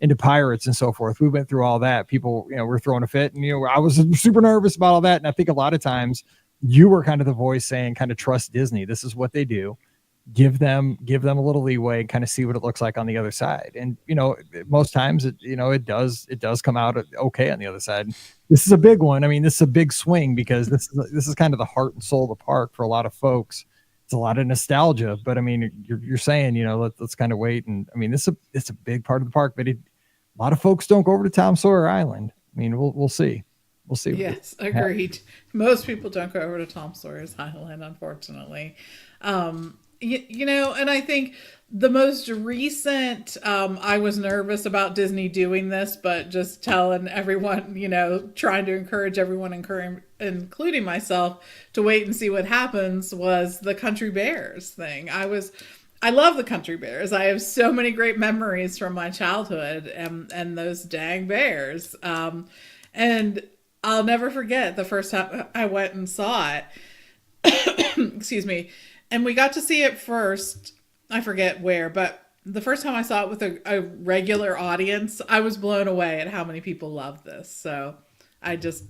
into Pirates and so forth. We went through all that. People, were throwing a fit, and I was super nervous about all that. And I think a lot of times you were kind of the voice saying, kind of trust Disney. This is what they do. Give them a little leeway and kind of see what it looks like on the other side. And most times it does come out okay on the other side. This is a big one. I mean, this is a big swing because this is kind of the heart and soul of the park for a lot of folks. It's a lot of nostalgia, but I mean, you're saying, let's kind of wait. And I mean, it's a big part of the park, but a lot of folks don't go over to Tom Sawyer Island. I mean, we'll see. We'll see. Yes, agreed. Most people don't go over to Tom Sawyer's Island, unfortunately. And I think the most recent, I was nervous about Disney doing this, but just telling everyone, trying to encourage everyone, including myself, to wait and see what happens, was the Country Bears thing. I love the Country Bears. I have so many great memories from my childhood and those dang bears. And I'll never forget the first time I went and saw it. Excuse me. And we got to see it first. I forget where, but the first time I saw it with a regular audience, I was blown away at how many people loved this. So I just,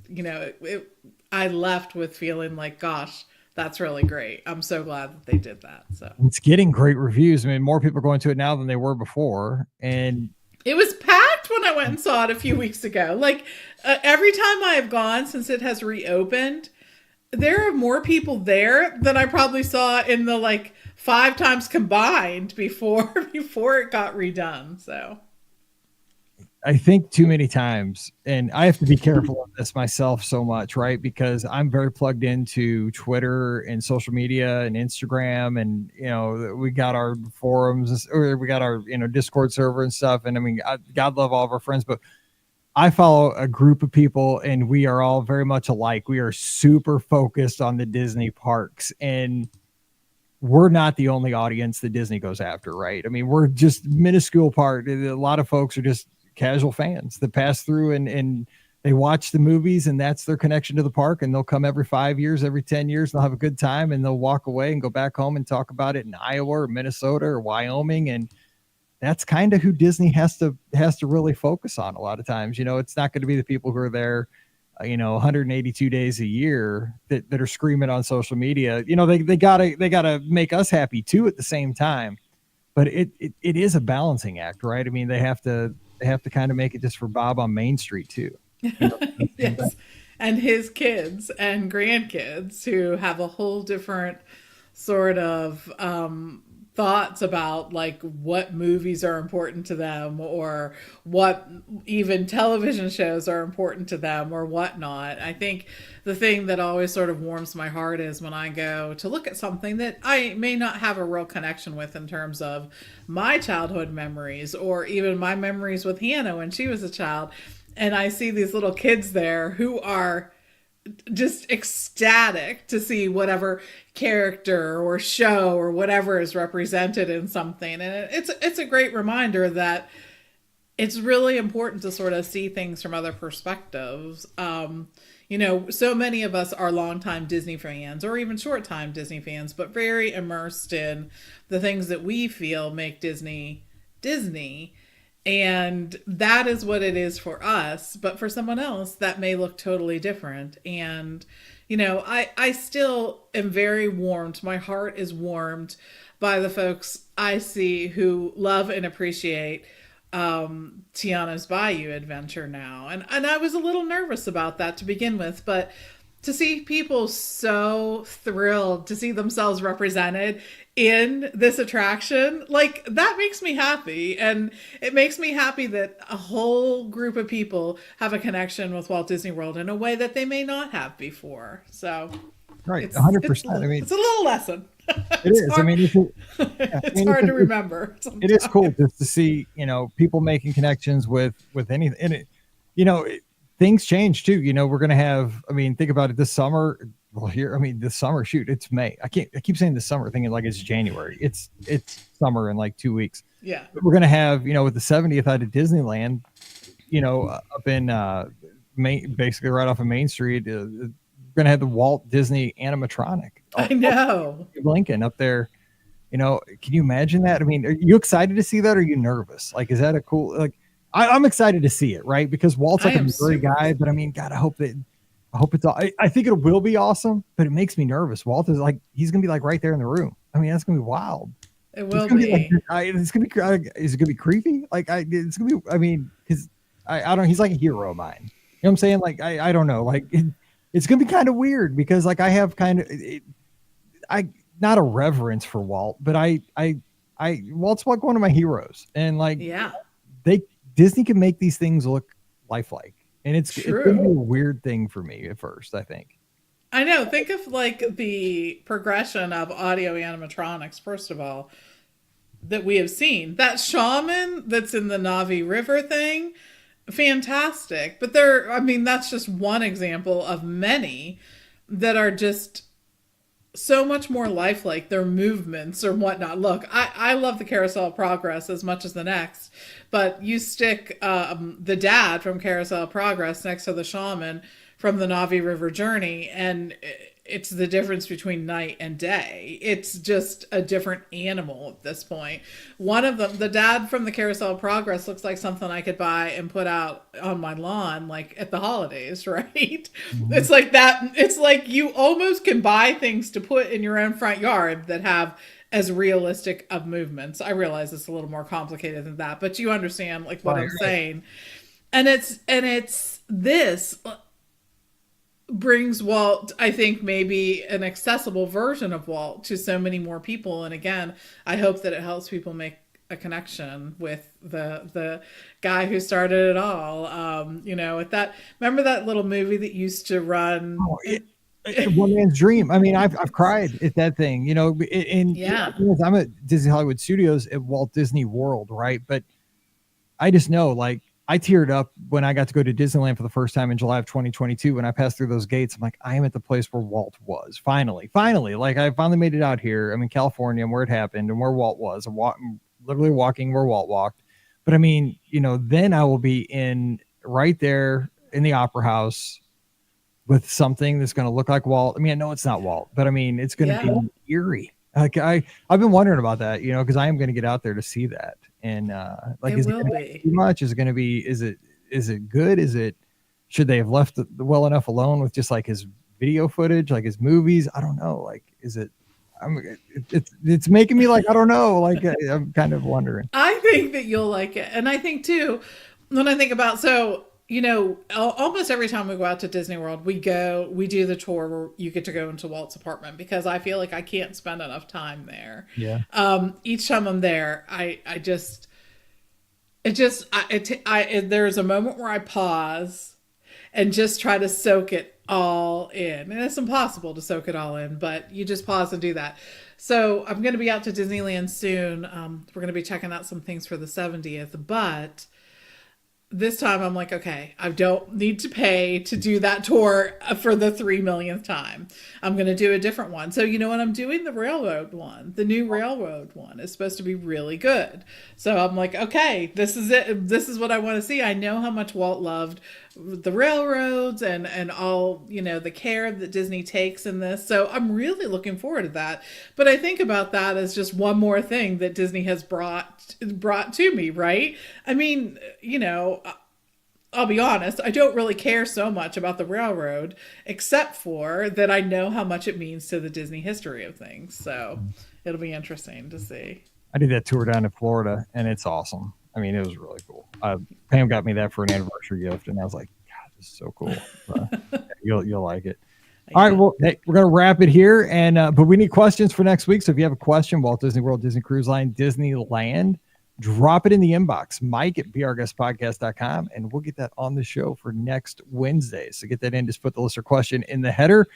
I left with feeling like, gosh, that's really great. I'm so glad that they did that. So it's getting great reviews. I mean, more people are going to it now than they were before. And it was packed when I went and saw it a few weeks ago. Like every time I have gone since it has reopened, there are more people there than I probably saw in the 5 times combined before it got redone. So I think too many times, and I have to be careful of this myself so much, right? Because I'm very plugged into Twitter and social media and Instagram, and we got our forums, or we got our Discord server and stuff. And I mean, God love all of our friends, but I follow a group of people, and we are all very much alike. We are super focused on the Disney parks, and we're not the only audience that Disney goes after, right? I mean, we're just minuscule part. A lot of folks are just casual fans that pass through and they watch the movies, and that's their connection to the park. And they'll come every 5 years, every 10 years, and they'll have a good time, and they'll walk away and go back home and talk about it in Iowa or Minnesota or Wyoming. And that's kind of who Disney has to really focus on a lot of times. It's not going to be the people who are there, 182 days a year that are screaming on social media. They gotta make us happy too at the same time. But it is a balancing act, right? I mean, they have to kind of make it just for Bob on Main Street too. Yes. and his kids and grandkids who have a whole different sort of thoughts about like what movies are important to them or what even television shows are important to them or whatnot. I think the thing that always sort of warms my heart is when I go to look at something that I may not have a real connection with in terms of my childhood memories or even my memories with Hannah when she was a child. And I see these little kids there who are just ecstatic to see whatever character or show or whatever is represented in something, and it's a great reminder that it's really important to sort of see things from other perspectives. So many of us are longtime Disney fans or even short time Disney fans, but very immersed in the things that we feel make Disney Disney. And that is what it is for us. But for someone else, that may look totally different. And, I still am very warmed. My heart is warmed by the folks I see who love and appreciate Tiana's Bayou adventure now. And I was a little nervous about that to begin with, but to see people so thrilled to see themselves represented in this attraction, like that makes me happy. And it makes me happy that a whole group of people have a connection with Walt Disney World in a way that they may not have before. So right, 100%. I mean, it's a little lesson. It is. Hard, it's hard to remember. It is cool just to see, people making connections with anything. And things change too. We're going to have, think about it this summer. Well, this summer, shoot, it's May. I keep saying this summer thinking like it's January. It's summer in like 2 weeks. Yeah. But we're going to have, with the 70th out of Disneyland, up in basically right off of Main Street, we're going to have the Walt Disney animatronic. I know. Lincoln up there. Can you imagine that? Are you excited to see that? Or are you nervous? Like, is that a cool, like, I'm excited to see it, right? Because Walt's like a Missouri guy, but God, I hope it's all, I think it will be awesome, but it makes me nervous. Walt is like, he's going to be like right there in the room. That's going to be wild. It will be. It's going to be, is it going to be creepy? Like, it's going to be, because I don't, he's like a hero of mine. You know what I'm saying? Like, I don't know. Like, it's going to be kind of weird because like I have kind of, not a reverence for Walt, but Walt's like one of my heroes. And like, yeah, Disney can make these things look lifelike. And it's going to be a weird thing for me at first, I think. I know. Think of like the progression of audio animatronics, first of all, that we have seen. That shaman that's in the Navi River thing, fantastic. But that's just one example of many that are just so much more lifelike, their movements or whatnot. Look, I love the Carousel of Progress as much as the next, but you stick the dad from Carousel of Progress next to the shaman from the Navi River Journey, and it's the difference between night and day. It's just a different animal at this point. One of them, the dad from the Carousel of Progress, looks like something I could buy and put out on my lawn, like at the holidays, right? Mm-hmm. It's like that. It's like you almost can buy things to put in your own front yard that have as realistic of movements. I realize it's a little more complicated than that, but you understand like what I'm saying. And it's this brings Walt, I think, maybe an accessible version of Walt to so many more people. And again, I hope that it helps people make a connection with the guy who started it all. With that, remember that little movie that used to run? One Man's Dream. I've cried at that thing, I'm at Disney Hollywood Studios at Walt Disney World, right? But I just know, like, I teared up when I got to go to Disneyland for the first time in July of 2022. When I passed through those gates, I'm like, I am at the place where Walt was. Finally. Like, I finally made it out here. I'm in California and where it happened and where Walt was. I'm literally walking where Walt walked. But then I will be right there in the Opera House with something that's going to look like Walt. I know it's not Walt, but it's going to be eerie. Like I've been wondering about that, because I am going to get out there to see that. And is it going to be too much? Is it going to be? Is it good? Should they have left it well enough alone with just like his video footage, like his movies? I don't know. Like, is it? It's making me like, I don't know. Like, I'm kind of wondering. I think that you'll like it, and I think too, when I think about almost every time we go out to Disney World, we do the tour where you get to go into Walt's apartment because I feel like I can't spend enough time there. Yeah. Each time I'm there, there's a moment where I pause and just try to soak it all in. And it's impossible to soak it all in, but you just pause and do that. So I'm going to be out to Disneyland soon. We're going to be checking out some things for the 70th, but this time I'm like, okay, I don't need to pay to do that tour for the 3 millionth time. I'm going to do a different one. So you know what? I'm doing the railroad one. The new railroad one is supposed to be really good. So I'm like, okay, this is it. This is what I want to see. I know how much Walt loved the railroads and all, the care that Disney takes in this. So I'm really looking forward to that. But I think about that as just one more thing that Disney has brought to me, right? I mean, I'll be honest, I don't really care so much about the railroad, except for that I know how much it means to the Disney history of things. So it'll be interesting to see. I did that tour down in Florida, and it's awesome. I mean, it was really cool. Pam got me that for an anniversary gift, and I was like, God, this is so cool. You'll like it. All right, well, hey, we're going to wrap it here, and but we need questions for next week. So if you have a question, Walt Disney World, Disney Cruise Line, Disneyland, drop it in the inbox, Mike at beourguestpodcast.com, and we'll get that on the show for next Wednesday. So get that in, just put the listener question in the header,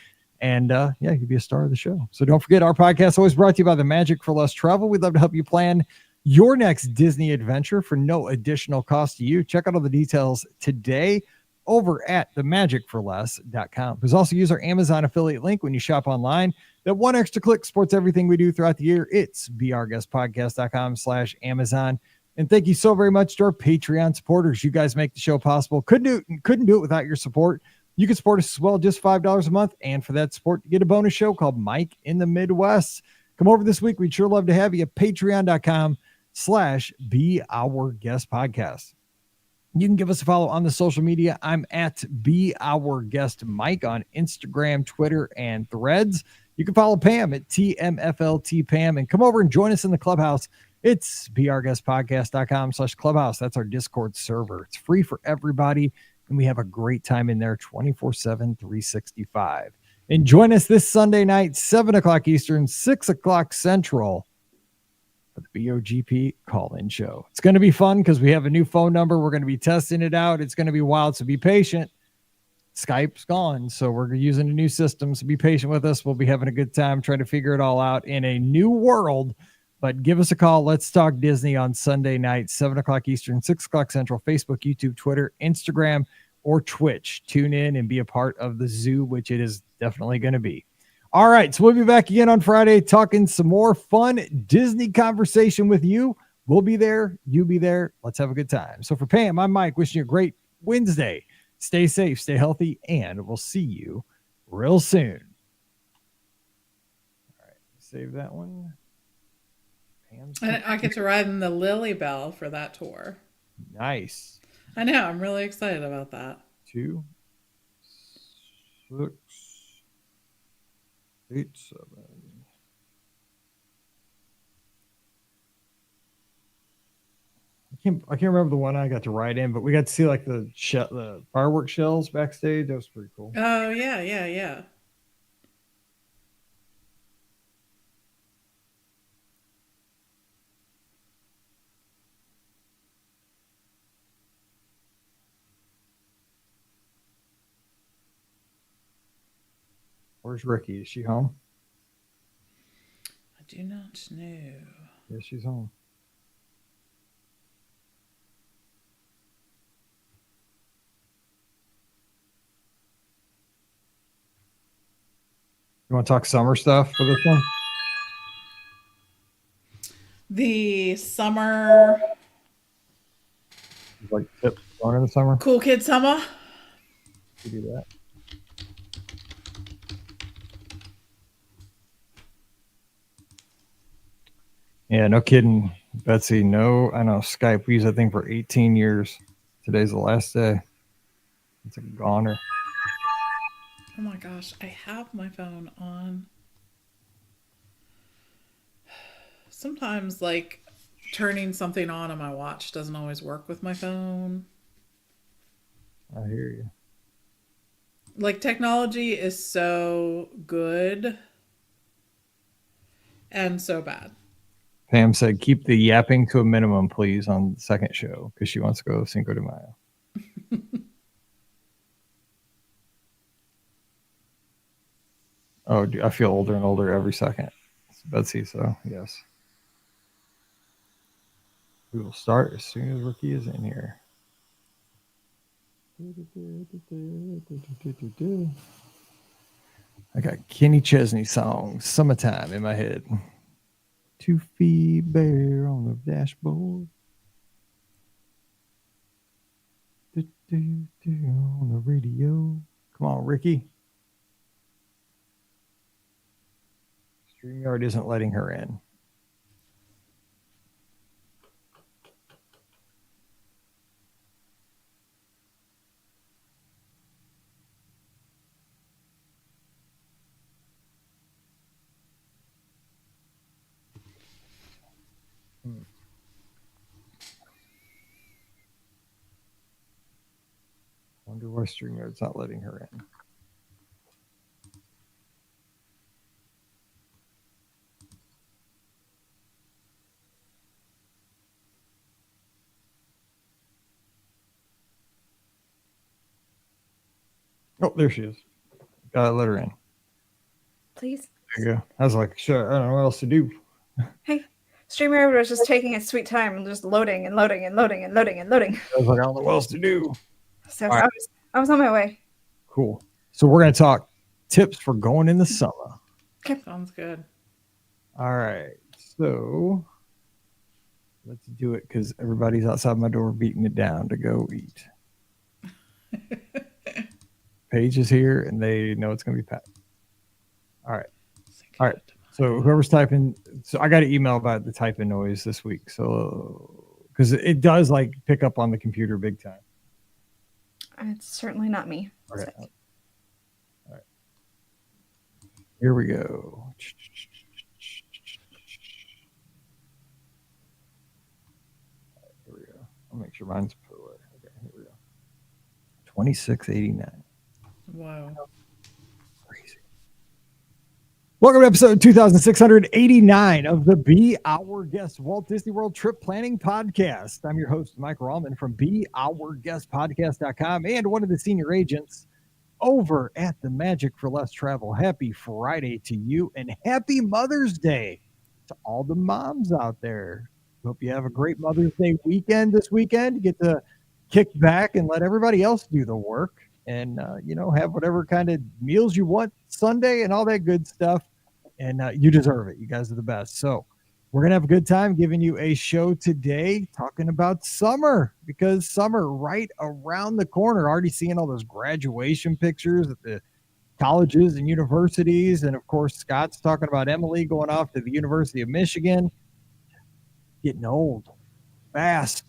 and you'll be a star of the show. So don't forget, our podcast is always brought to you by the Magic for Less Travel. We'd love to help you plan your next Disney adventure for no additional cost to you. Check out all the details today over at themagicforless.com. Please also use our Amazon affiliate link when you shop online. That one extra click supports everything we do throughout the year. It's beourguestpodcast.com/Amazon. And thank you so very much to our Patreon supporters. You guys make the show possible. Couldn't do it without your support. You can support us as well, just $5 a month. And for that support, you get a bonus show called Mike in the Midwest. Come over this week. We'd sure love to have you at patreon.com/beourguestpodcast. You can give us a follow on the social media. I'm at Be Our Guest Mike on Instagram, Twitter, and Threads. You can follow Pam at TMFLT Pam and come over and join us in the clubhouse. It's beourguestpodcast.com/clubhouse. That's our Discord server. It's free for everybody, and we have a great time in there 24/7, 365. And join us this Sunday night, 7 o'clock Eastern, 6 o'clock Central, for the BOGP call-in show. It's going to be fun because we have a new phone number. We're going to be testing it out. It's going to be wild, so be patient. Skype's gone, so we're using a new system, so be patient with us. We'll be having a good time trying to figure it all out in a new world. But give us a call. Let's talk Disney on Sunday night, 7 o'clock Eastern, 6 o'clock Central, Facebook, YouTube, Twitter, Instagram, or Twitch. Tune in and be a part of the zoo, which it is definitely going to be. All right, so we'll be back again on Friday talking some more fun Disney conversation with you. We'll be there. You be there. Let's have a good time. So for Pam, I'm Mike, wishing you a great Wednesday. Stay safe, stay healthy, and we'll see you real soon. All right, save that one. And I get to ride in the Lily Bell for that tour. Nice. I know. I'm really excited about that. 2, 6, 8, 7. I can't remember the one I got to ride in, but we got to see like the fireworks shells backstage. That was pretty cool. Oh yeah. Where's Ricky? Is she home? I do not know. Yeah, she's home. You want to talk summer stuff for this one? The summer, Like tips going in the summer? Cool Kid Summer. You do that. Yeah, no kidding, Betsy. No, I know Skype. We used that thing for 18 years. Today's the last day. It's a goner. Oh my gosh, I have my phone on. Sometimes, like, turning something on my watch doesn't always work with my phone. I hear you. Like, technology is so good and so bad. Pam said, keep the yapping to a minimum, please, on the second show because she wants to go Cinco de Mayo. Oh, I feel older and older every second. It's Betsy, so yes. We will start as soon as Ricky is in here. I got Kenny Chesney song, Summertime, in my head. 2 feet bare on the dashboard. On the radio. Come on, Ricky. StreamYard isn't letting her in. Wonder why StreamYard's not letting her in. Oh, there she is. Gotta let her in. Please. There you go. I was like, sure, I don't know what else to do. Hey, StreamYard was just taking its sweet time and just loading and loading and loading and loading and loading. I was like, I don't know what else to do. So right. I was on my way. Cool. So we're going to talk tips for going in the summer. Okay. Sounds good. All right. So let's do it because everybody's outside my door beating it down to go eat. Paige is here and they know it's going to be Pat. All right. All right. So whoever's typing, so I got an email about the typing noise this week. So, because it does like pick up on the computer big time. It's certainly not me. Okay. All right. Here we go. Here we go. I'll make sure mine's put away. Okay, here we go. 2689. Wow. Crazy. Welcome to episode 2689 of the Be Our Guest Walt Disney World Trip Planning Podcast. I'm your host, Mike Rallman from BeOurGuestPodcast.com and one of the senior agents over at the Magic for Less Travel. Happy Friday to you and happy Mother's Day to all the moms out there. Hope you have a great Mother's Day weekend this weekend. You get to kick back and let everybody else do the work. And, have whatever kind of meals you want Sunday and all that good stuff. And you deserve it. You guys are the best. So we're going to have a good time giving you a show today talking about summer because summer right around the corner. Already seeing all those graduation pictures at the colleges and universities. And, of course, Scott's talking about Emily going off to the University of Michigan. Getting old fast.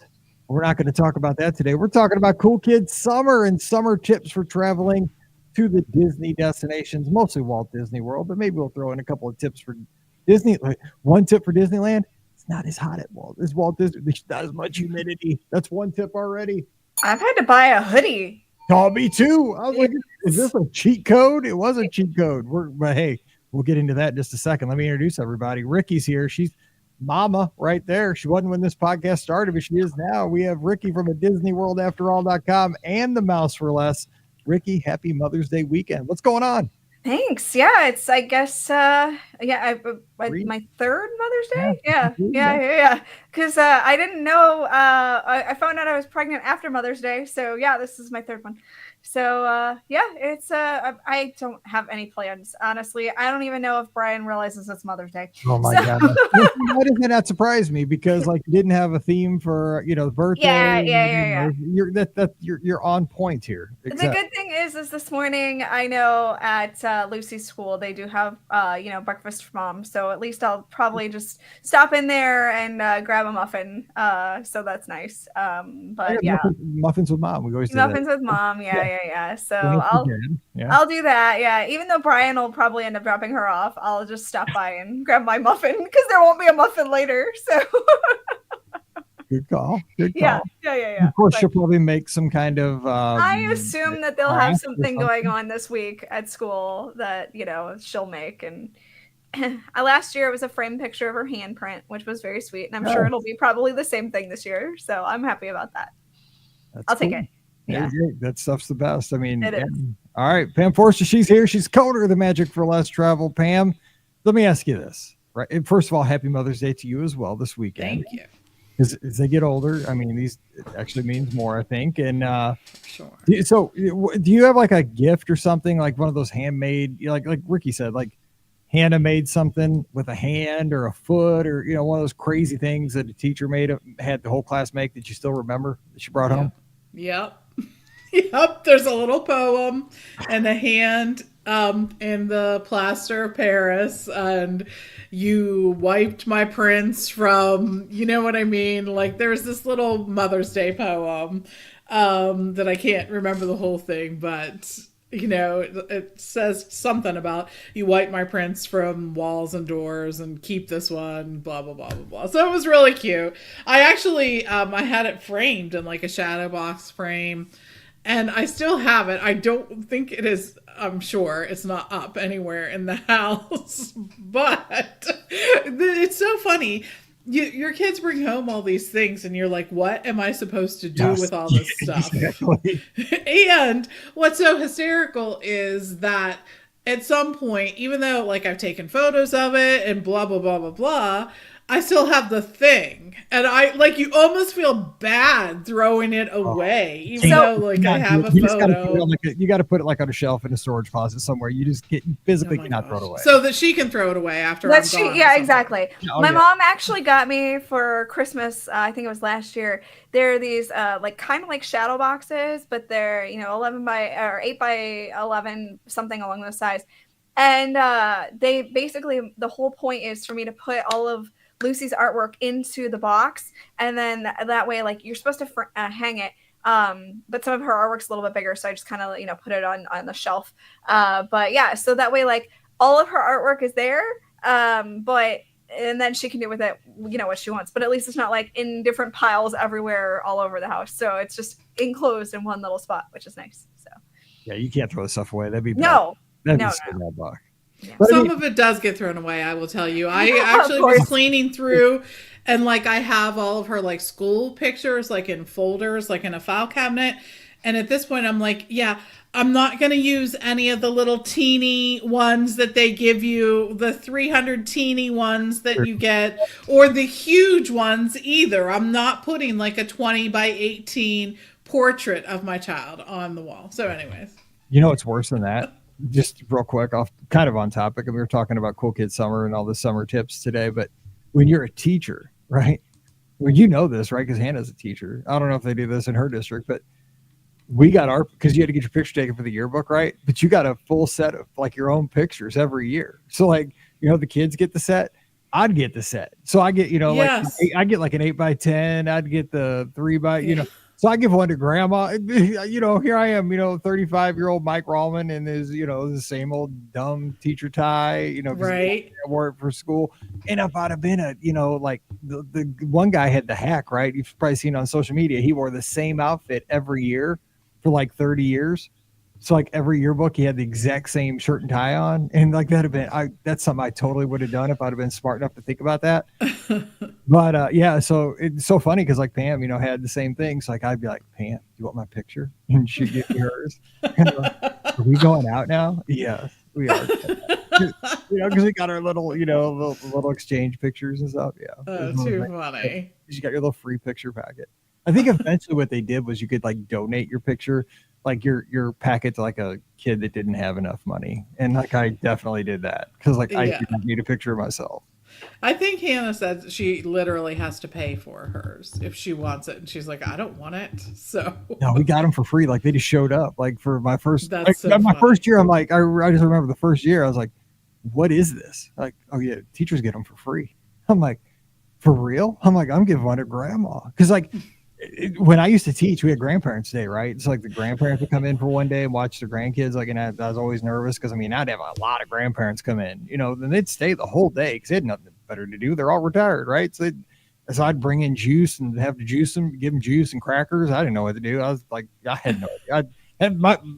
We're not going to talk about that today. We're talking about Cool Kids Summer and summer tips for traveling to the Disney destinations, mostly Walt Disney World, but maybe we'll throw in a couple of tips for Disney. One tip for Disneyland, it's not as hot at Walt. It's Walt Disney. There's not as much humidity. That's one tip already. I've had to buy a hoodie. Oh, me too. I was like, is this a cheat code? It was a cheat code. But hey, we'll get into that in just a second. Let me introduce everybody. Ricky's here. She's Mama right there. She wasn't when this podcast started, but she is now. We have Ricky from a DisneyWorldAfterAll.com and the Mouse for Less. Ricky, happy Mother's Day weekend. What's going on? Thanks. Yeah, it's I guess my third Mother's Day. Yeah. Because I didn't know. I found out I was pregnant after Mother's Day, so yeah, this is my third one. So it's I don't have any plans, honestly. I don't even know if Brian realizes it's Mother's Day. Oh my God. Why does that not surprise me? Because like you didn't have a theme for the birthday. Yeah. You're on point here. Exactly. The good thing is this morning I know at Lucy's school they do have breakfast for mom, so at least I'll probably just stop in there and grab a muffin. So that's nice. But yeah, muffins with mom. We always do muffins that. with mom. Yeah. So I'll do that. Yeah, even though Brian will probably end up dropping her off, I'll just stop by and grab my muffin because there won't be a muffin later. So Good call. Yeah. Of course, she'll probably make some kind of. I assume that they'll have something going on this week at school that she'll make. And last year it was a framed picture of her handprint, which was very sweet, and I'm sure it'll be probably the same thing this year. So I'm happy about that. I'll take it. Yeah, that stuff's the best. I mean, it is. All right, Pam Forster, she's here. She's co-owner of the Magic for Less Travel. Pam, let me ask you this. Right. First of all, happy Mother's Day to you as well this weekend. Thank you. Because as they get older, I mean, it actually means more, I think. And sure. So, do you have like a gift or something, like one of those handmade, like Ricky said, like Hannah made something with a hand or a foot, or one of those crazy things that a teacher had the whole class make that you still remember that she brought home? Yep. Yep. There's a little poem and a hand in the plaster of Paris, and you wiped my prints from, you know what I mean? Like there's this little Mother's Day poem that I can't remember the whole thing, but it says something about you wipe my prints from walls and doors and keep this one, blah, blah, blah, blah, blah. So it was really cute. I actually, I had it framed in like a shadow box frame, and I still have it. I don't think it is, I'm sure it's not up anywhere in the house, but it's so funny. Your kids bring home all these things and you're like, what am I supposed to do with all this stuff? Exactly. And what's so hysterical is that at some point, even though like I've taken photos of it and blah, blah, blah, blah, blah, I still have the thing. And you almost feel bad throwing it away, even though like I have a photo. You got to put it like on a shelf in a storage closet somewhere. You just physically cannot throw it away. So that she can throw it away after I'm gone. Yeah, exactly. My mom actually got me for Christmas, I think it was last year. There are these kind of like shadow boxes, but they're 8 by 11, something along those size. And they basically, the whole point is for me to put all of Lucy's artwork into the box, and then that way, like, you're supposed to hang it, but some of her artwork's a little bit bigger, so I just kind of put it on the shelf. But yeah, so that way, like, all of her artwork is there, and then she can do with it what she wants, but at least it's not like in different piles everywhere all over the house, so it's just enclosed in one little spot, which is nice. So yeah, you can't throw the stuff away. That'd be bad. No. Yeah. Some of it does get thrown away, I will tell you. I actually was cleaning through, and like I have all of her like school pictures like in folders, like in a file cabinet. And at this point I'm like, yeah, I'm not going to use any of the little teeny ones that they give you, the 300 teeny ones that you get, or the huge ones either. I'm not putting like a 20 by 18 portrait of my child on the wall. So anyways. It's worse than that. Just real quick, off kind of on topic, and we were talking about Cool Kid Summer and all the summer tips today, but when you're a teacher, right? Well, this, right? Because Hannah's a teacher. I don't know if they do this in her district, but we got because you had to get your picture taken for the yearbook, right? But you got a full set of like your own pictures every year. So like, the kids get the set. I'd get the set. So I get, yes. I get like an 8 by 10. I'd get the 3 by, So I give one to grandma, here I am, 35-year-old Mike Rallman in his, the same old dumb teacher tie, right. I wore it for school. And if I'd have been like the one guy had the hack, right? You've probably seen on social media. He wore the same outfit every year for like 30 years. So like every yearbook, he had the exact same shirt and tie on. And like that'd have been, that's something I totally would have done if I'd have been smart enough to think about that. But yeah, so it's so funny because like Pam, had the same thing. So like I'd be like, Pam, do you want my picture? And she'd give me hers. And like, are we going out now? Yes, we are. Because we got our little, little exchange pictures and stuff. Yeah. Too funny. You got your little free picture packet. I think eventually what they did was you could like donate your picture, like your packet to like a kid that didn't have enough money. And like I definitely did that because like I didn't need a picture of myself. I think Hannah said she literally has to pay for hers if she wants it. And she's like, I don't want it. So no, we got them for free. Like they just showed up. Like for my first, my first year, I'm like, I just remember the first year I was like, what is this? Like, oh yeah, teachers get them for free. I'm like, for real? I'm like, I'm giving one to grandma. Cause like when I used to teach, we had grandparents day, right? It's like the grandparents would come in for one day and watch the grandkids. Like, and I was always nervous because I'd have a lot of grandparents come in, then they'd stay the whole day because they had nothing better to do. They're all retired, right? So So I'd bring in juice and have to juice them, give them juice and crackers. I didn't know what to do. I was like, I had no idea.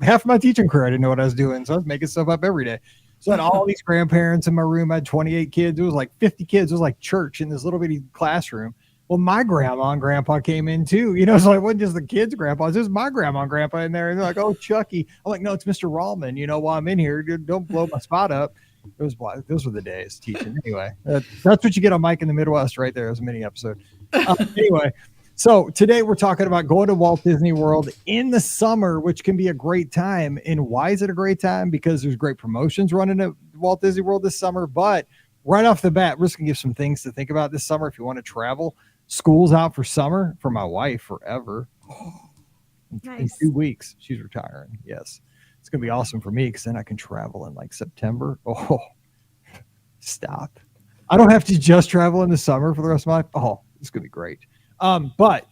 Half my teaching career, I didn't know what I was doing. So I was making stuff up every day. So I had all these grandparents in my room. I had 28 kids. It was like 50 kids. It was like church in this little bitty classroom. Well, my grandma and grandpa came in too. So it wasn't just the kids' grandpas. It was my grandma and grandpa in there. And they're like, oh, Chucky. I'm like, no, it's Mr. Rallman. While I'm in here, don't blow my spot up. Those were the days teaching. Anyway, that's what you get on Mike in the Midwest right there. It was a mini episode. Anyway, so today we're talking about going to Walt Disney World in the summer, which can be a great time. And why is it a great time? Because there's great promotions running at Walt Disney World this summer. But right off the bat, we're just going to give some things to think about this summer if you want to travel. School's out for summer for my wife forever. Nice. In 2 weeks, she's retiring. Yes. It's going to be awesome for me because then I can travel in like September. Oh, stop. I don't have to just travel in the summer for the rest of my life. Oh, it's going to be great. But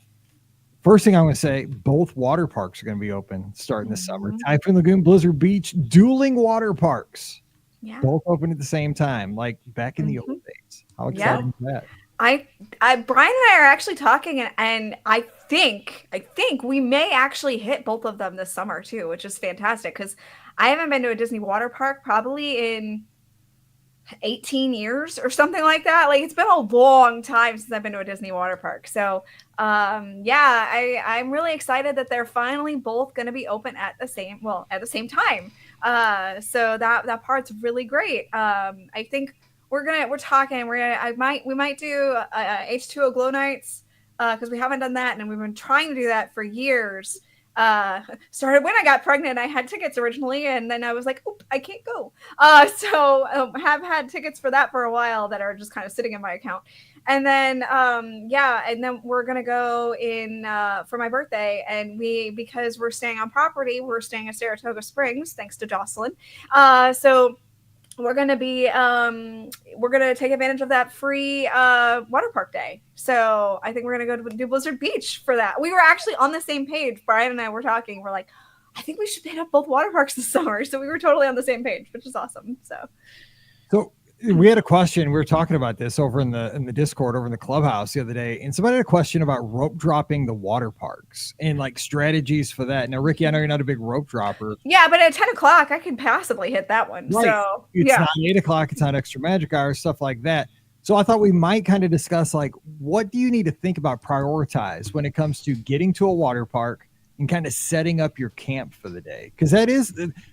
first thing I'm going to say, both water parks are going to be open starting this summer. Typhoon Lagoon, Blizzard Beach, dueling water parks. Yeah. Both open at the same time, like back in the old days. How exciting is that? Brian and I are actually talking, and I think we may actually hit both of them this summer too, which is fantastic because I haven't been to a Disney water park probably in 18 years or something like that. Like it's been a long time since I've been to a Disney water park. So I'm really excited that they're finally both going to be open at the same time. So that part's really great. I think we might do H2O glow nights because we haven't done that, and we've been trying to do that for years. Started when I got pregnant. I had tickets originally, and then I was like, "Oop, I can't go." Have had tickets for that for a while that are just kind of sitting in my account. And then and then we're gonna go in for my birthday, and because we're staying on property, we're staying at Saratoga Springs, thanks to Jocelyn. So we're going to take advantage of that free water park day. So I think we're going to go to do Blizzard Beach for that. We were actually on the same page. Brian and I were talking. We're like, I think we should hit up both water parks this summer. So we were totally on the same page, which is awesome. So we had a question. We were talking about this over in the Discord, over in the clubhouse the other day, and somebody had a question about rope dropping the water parks and like strategies for that. Now, Ricky, I know you're not a big rope dropper. Yeah, but at 10 o'clock, I can possibly hit that one. Right. So it's not 8 o'clock. It's not extra magic hour, stuff like that. So I thought we might kind of discuss like, what do you need to think about, prioritize when it comes to getting to a water park and kind of setting up your camp for the day? Because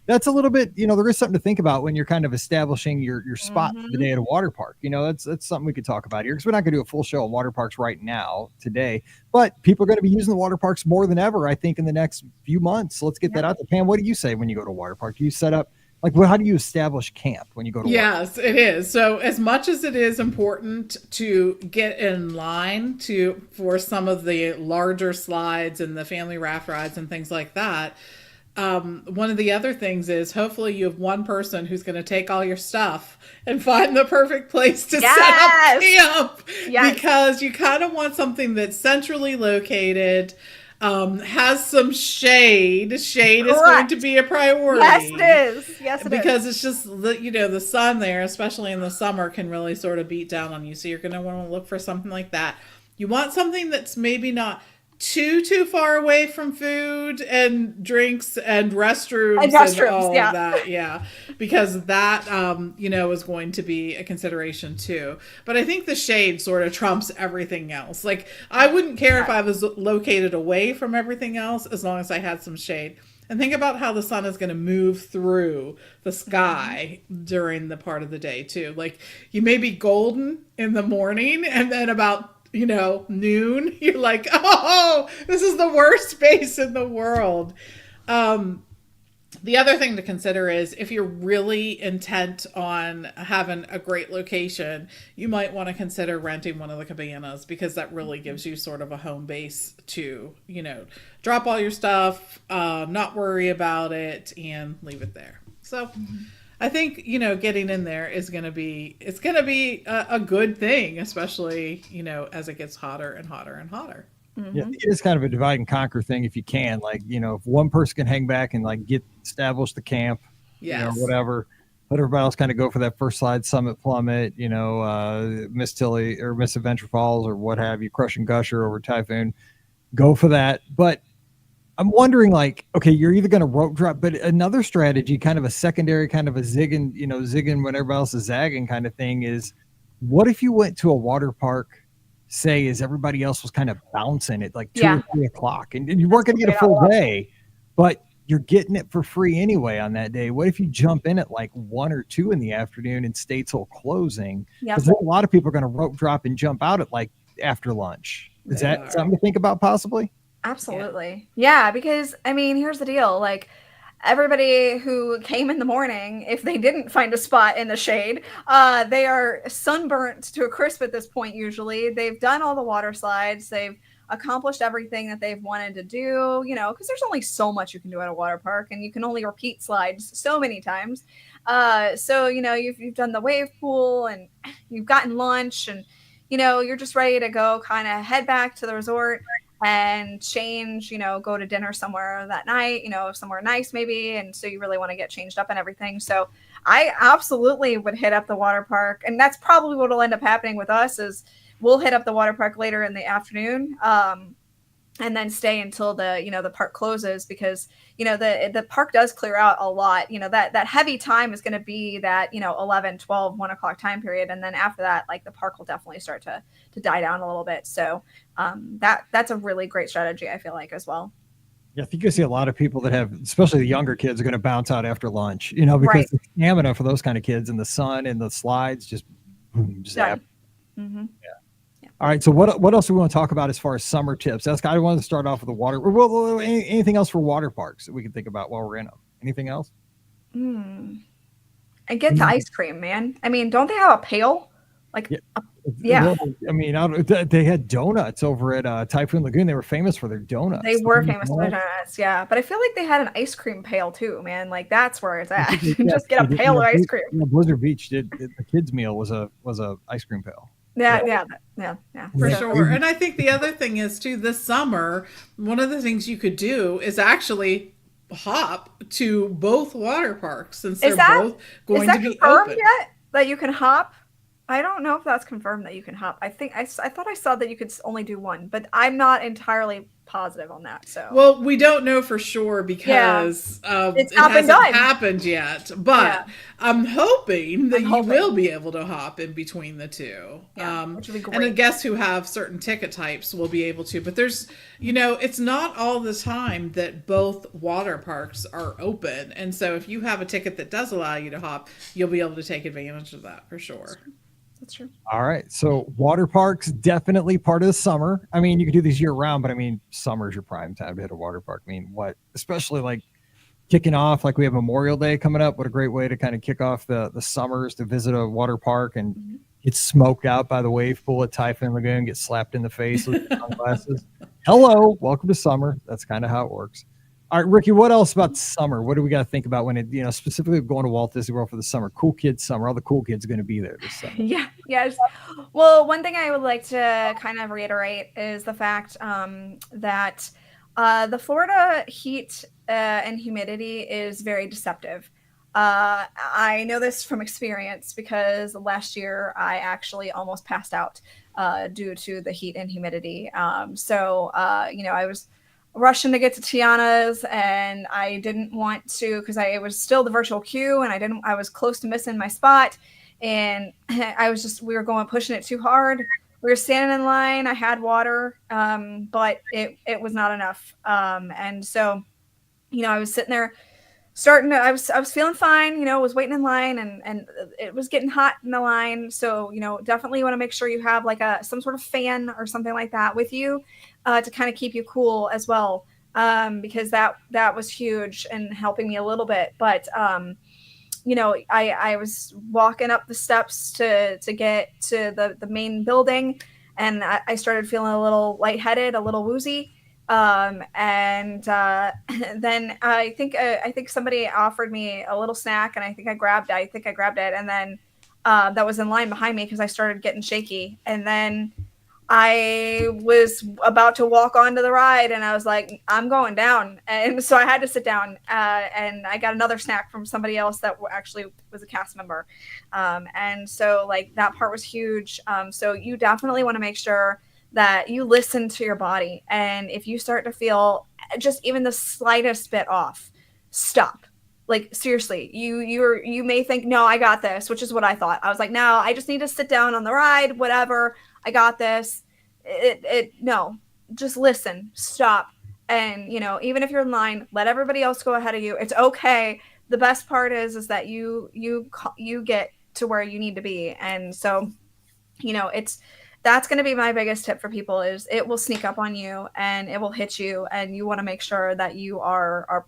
that's a little bit, there is something to think about when you're kind of establishing your spot for the day at a water park. That's something we could talk about here, because we're not going to do a full show on water parks right now today, but people are going to be using the water parks more than ever, I think, in the next few months. So let's get that out there. Pam, what do you say when you go to a water park? Do you set up, how do you establish camp when you go to Yes, it is. So as much as it is important to get in line for some of the larger slides and the family raft rides and things like that, one of the other things is hopefully you have one person who's going to take all your stuff and find the perfect place to set up camp. Yes. Because you kind of want something that's centrally located, has some shade. Shade is going to be a priority. Yes, it is. Because it's just, the sun there, especially in the summer, can really sort of beat down on you. So you're going to want to look for something like that. You want something that's maybe not too far away from food and drinks and restrooms and all of that. Yeah. Because that, is going to be a consideration too. But I think the shade sort of trumps everything else. Like, I wouldn't care if I was located away from everything else as long as I had some shade. And think about how the sun is going to move through the sky during the part of the day too. Like, you may be golden in the morning, and then about noon, you're like, oh, this is the worst space in the world. The other thing to consider is if you're really intent on having a great location, you might want to consider renting one of the cabanas, because that really gives you sort of a home base to, drop all your stuff, not worry about it, and leave it there. So I think, getting in there is going to be a good thing, especially, as it gets hotter and hotter and hotter. Yeah, it is kind of a divide and conquer thing if you can. Like, if one person can hang back and establish the camp, or whatever, let everybody else kind of go for that first slide, Summit Plummet, Miss Tilly or Miss Adventure Falls or what have you, Crush and Gusher over Typhoon. Go for that. But I'm wondering, like, okay, you're either going to rope drop, but another strategy, kind of a secondary, kind of a zigging, zigging when everybody else is zagging kind of thing is, what if you went to a water park, say, as everybody else was kind of bouncing at like 2 or 3 o'clock, and you weren't going to get a full day, but you're getting it for free anyway on that day. What if you jump in at like 1 or 2 in the afternoon and stay till closing? Because a lot of people are going to rope drop and jump out at like after lunch. Is that something to think about possibly? Absolutely. Yeah, because I mean, here's the deal. Like, everybody who came in the morning, if they didn't find a spot in the shade, they are sunburnt to a crisp at this point usually. They've done all the water slides. They've accomplished everything that they've wanted to do, because there's only so much you can do at a water park, and you can only repeat slides so many times. So, you've done the wave pool, and you've gotten lunch, and, you're just ready to go kind of head back to the resort and change, go to dinner somewhere that night, somewhere nice maybe. And so you really want to get changed up and everything. So I absolutely would hit up the water park. And that's probably what will end up happening with us is we'll hit up the water park later in the afternoon. And then stay until the park closes because, the park does clear out a lot. That heavy time is going to be that, 11, 12, 1 o'clock time period. And then after that, like the park will definitely start to die down a little bit. So that's a really great strategy, I feel like, as well. Yeah, I think you see a lot of people that have, especially the younger kids, are going to bounce out after lunch, because the stamina for those kind of kids in the sun and the slides just boom, zap. Mm-hmm. Yeah. All right. So what else do we want to talk about as far as summer tips? That's I wanted to start off with the water. Well, anything else for water parks that we can think about while we're in them? Anything else? And get the ice cream, man. I mean, don't they have a pail? Like, yeah. I mean, they had donuts over at Typhoon Lagoon. They were famous for their donuts. They were famous for their donuts, yeah. But I feel like they had an ice cream pail too, man. Like that's where it's at. Just get a pail of ice cream. Blizzard Beach did the kids' meal was a ice cream pail. Yeah, for sure. And I think the other thing is too, this summer, one of the things you could do is actually hop to both water parks since they're both going to be open. Yet that you can hop? I don't know if that's confirmed that you can hop. I think I thought I saw that you could only do one, but I'm not entirely positive on that. So well, we don't know for sure because it hasn't happened yet. But I'm hoping that you will be able to hop in between the two. Which would be great. And I guess who have certain ticket types will be able to. But there's, it's not all the time that both water parks are open. And so if you have a ticket that does allow you to hop, you'll be able to take advantage of that for sure. That's true. All right. So water parks, definitely part of the summer. I mean, you can do these year round, but I mean, summer's your prime time to hit a water park. I mean, especially like kicking off, like we have Memorial Day coming up. What a great way to kind of kick off the summers to visit a water park and get smoked out by the wave pool at Typhoon Lagoon, get slapped in the face with sunglasses. Hello, welcome to summer. That's kind of how it works. All right, Ricky, what else about summer? What do we got to think about when it, specifically going to Walt Disney World for the summer? Cool kids summer. All the cool kids are going to be there this summer. Yeah. Yes. Well, one thing I would like to kind of reiterate is the fact that the Florida heat and humidity is very deceptive. I know this from experience because last year I actually almost passed out due to the heat and humidity. I was rushing to get to Tiana's and I didn't want to because it was still the virtual queue and I was close to missing my spot and we were pushing it too hard. We were standing in line. I had water, but it was not enough. And so, I was sitting there I was feeling fine, was waiting in line and it was getting hot in the line. So, definitely want to make sure you have like some sort of fan or something like that with you to kind of keep you cool as well. Because that was huge and helping me a little bit. But, I was walking up the steps to get to the main building and I started feeling a little lightheaded, a little woozy. Then I think somebody offered me a little snack and I think I grabbed it. And then, that was in line behind me because I started getting shaky. And then I was about to walk onto the ride and I was like, I'm going down. And so I had to sit down and I got another snack from somebody else that actually was a cast member. And so like that part was huge. So you definitely want to make sure that you listen to your body. And if you start to feel just even the slightest bit off, stop. Like seriously, you may think, no, I got this, which is what I thought. I was like, no, I just need to sit down on the ride, whatever. I got this. No, just listen, stop. And, you know, even if you're in line, let everybody else go ahead of you. It's okay. The best part is that you get to where you need to be. And so, you know, that's going to be my biggest tip for people is it will sneak up on you and it will hit you. And you want to make sure that you are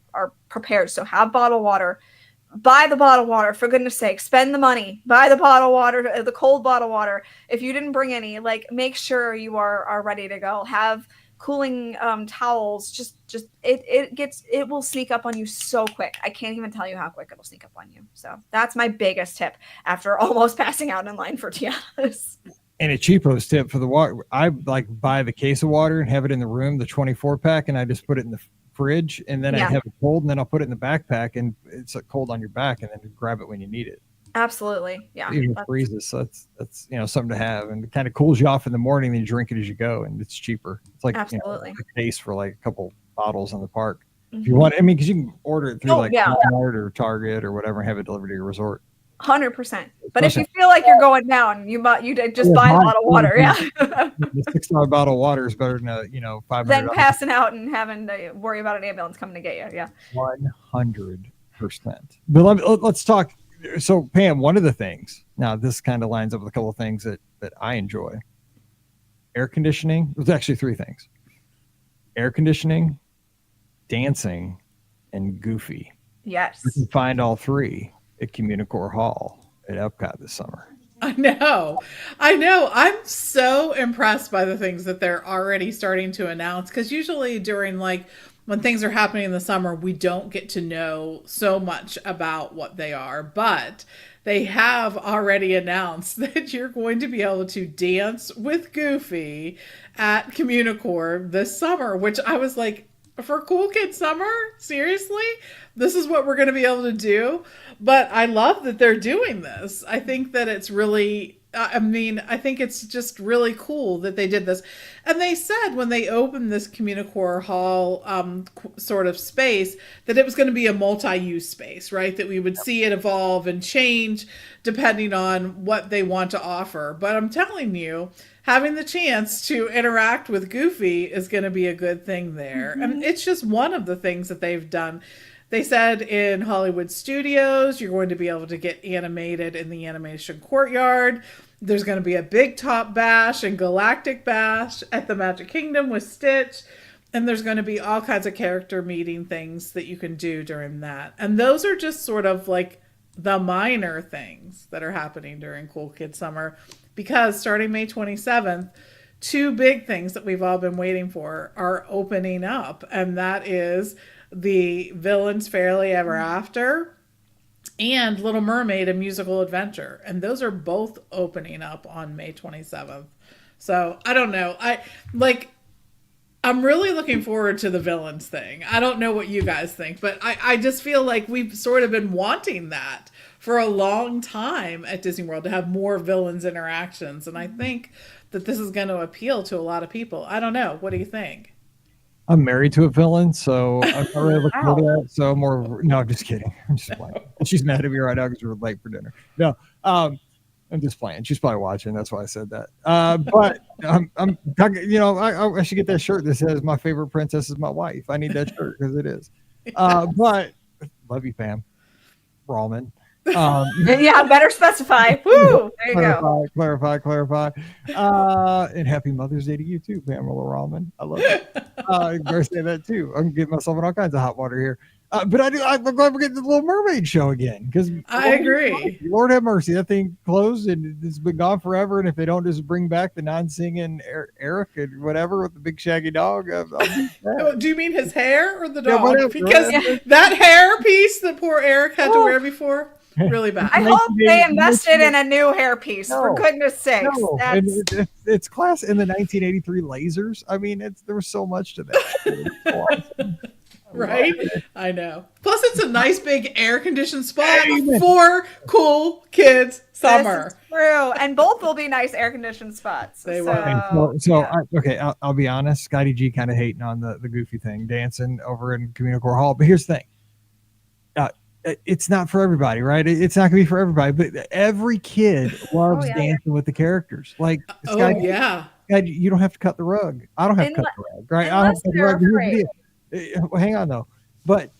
prepared. So have bottled water. Buy the bottled water, for goodness sake. Spend the money. Buy the bottled water, the cold bottled water. If you didn't bring any, like make sure you are ready to go. Have cooling towels. Just it will sneak up on you so quick. I can't even tell you how quick it'll sneak up on you. So that's my biggest tip after almost passing out in line for Tiana's. And a cheapos tip for the water, I like buy the case of water and have it in the room, the 24 pack, and I just put it in the fridge, and then I have it cold, and then I'll put it in the backpack, and it's cold on your back, and then you grab it when you need it. Absolutely, yeah. It even freezes, so that's you know something to have, and it kind of cools you off in the morning. Then you drink it as you go, and it's cheaper. It's like absolutely a case for like a couple bottles in the park. If you want, I mean, because you can order it through Walmart or Target or whatever, and have it delivered to your resort. 100%. But if you feel like you're going down, you just buy a bottle of water. Yeah. The $6 bottle of water is better than $500. Then passing out and having to worry about an ambulance coming to get you. Yeah. 100%. But let's talk. So Pam, one of the things, now this kind of lines up with a couple of things that I enjoy. Air conditioning. There's actually three things. Air conditioning, dancing, and Goofy. Yes. You can find all three at Communicore Hall at Epcot this summer. I know. I'm so impressed by the things that they're already starting to announce, because usually during when things are happening in the summer, we don't get to know so much about what they are, but they have already announced that you're going to be able to dance with Goofy at Communicore this summer, which I was like, for Cool Kid Summer? Seriously? This is what we're going to be able to do? But I love that they're doing this. I think that it's really, I think it's just really cool that they did this. And they said when they opened this Communicore Hall sort of space that it was going to be a multi-use space, right? That we would see it evolve and change depending on what they want to offer. But I'm telling you, having the chance to interact with Goofy is going to be a good thing there. Mm-hmm. And it's just one of the things that they've done. They said in Hollywood Studios, you're going to be able to get animated in the animation courtyard. There's going to be a Big Top Bash and Galactic Bash at the Magic Kingdom with Stitch. And there's going to be all kinds of character meeting things that you can do during that. And those are just sort of like the minor things that are happening during Cool Kid Summer. Because starting May 27th, two big things that we've all been waiting for are opening up. And that is the Villains Fairly Ever After and Little Mermaid, A Musical Adventure. And those are both opening up on May 27th. So I don't know. I'm really looking forward to the Villains thing. I don't know what you guys think, but I just feel like we've sort of been wanting that for a long time at Disney World, to have more villains interactions. And I think that this is going to appeal to a lot of people. I don't know. What do you think? I'm married to a villain, so I'm not really looking forward to that. So no, I'm just kidding. I'm just playing. She's mad at me right now because we're late for dinner. No, I'm just playing. She's probably watching. That's why I said that. But I'm talking, I should get that shirt that says "My favorite princess is my wife." I need that shirt because it is. But love you, Pam. Ramen. Yeah, better specify. Woo! There you Clarify. And happy Mother's Day to you too, Pamela Ramen. I love it. You better say that too. I'm getting myself in all kinds of hot water here. But I'm glad we're getting the Little Mermaid show again, because I agree. Lord have mercy, that thing closed and it's been gone forever. And if they don't just bring back the non-singing Eric and whatever with the big shaggy dog, I'll do you mean his hair or the dog? Whatever, because that hair piece that poor Eric had to wear before. really bad. I hope they invested in a new hairpiece, for goodness sakes. No. It's class in the 1983 lasers. I mean, there was so much to that. Right? I know. Plus, it's a nice big air-conditioned spot for cool kids summer. This is true. And both will be nice air-conditioned spots. They will. Okay, I'll be honest. Scotty G kind of hating on the goofy thing, dancing over in Communicore Hall. But here's the thing. It's not for everybody, right? It's not going to be for everybody. But every kid loves dancing with the characters. Like, Scotty, you don't have to cut the rug. I don't have to cut the rug, right? I don't have to cut the rug. Here's the deal. Well, hang on though, but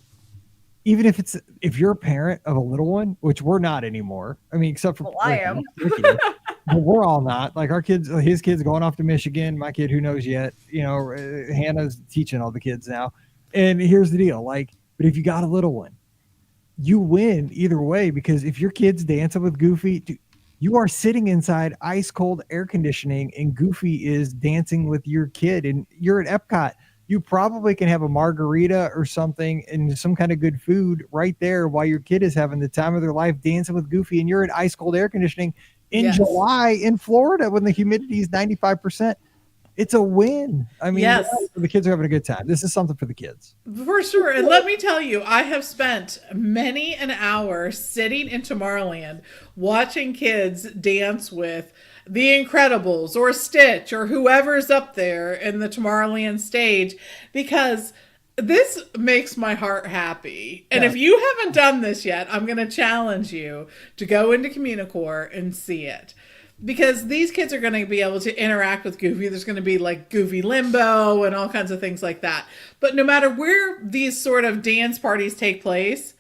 even if you're a parent of a little one, which we're not anymore, I mean, except for I am, but we're all not. Like his kids going off to Michigan, my kid who knows yet, Hannah's teaching all the kids now. And here's the deal, like, but if you got a little one, you win either way, because if your kid's dancing with Goofy, you are sitting inside ice cold air conditioning and Goofy is dancing with your kid, and you're at Epcot. You probably can have a margarita or something and some kind of good food right there while your kid is having the time of their life dancing with Goofy, and you're in ice cold air conditioning in July in Florida when the humidity is 95%. It's a win. I mean, the kids are having a good time. This is something for the kids. For sure. And let me tell you, I have spent many an hour sitting in Tomorrowland watching kids dance with The Incredibles or Stitch or whoever's up there in the Tomorrowland stage, because this makes my heart happy. And if you haven't done this yet, I'm going to challenge you to go into Communicore and see it. Because these kids are going to be able to interact with Goofy. There's going to be like Goofy Limbo and all kinds of things like that. But no matter where these sort of dance parties take place,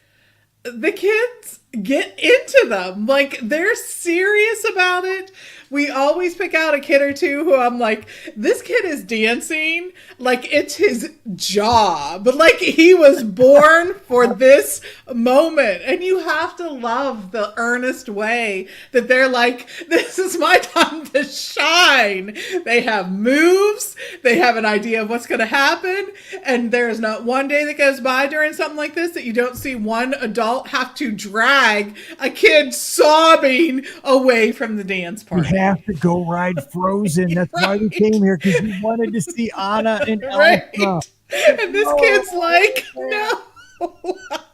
the kids get into them. Like, they're serious about it. We always pick out a kid or two who I'm like, this kid is dancing like it's his job. Like, he was born for this moment. And you have to love the earnest way that they're like, this is my time to shine. They have moves. They have an idea of what's going to happen. And there's not one day that goes by during something like this that you don't see one adult have to drag a kid sobbing away from the dance party. We have to go ride Frozen. That's why we came here, because we wanted to see Anna and Elsa. And this kid's like, no.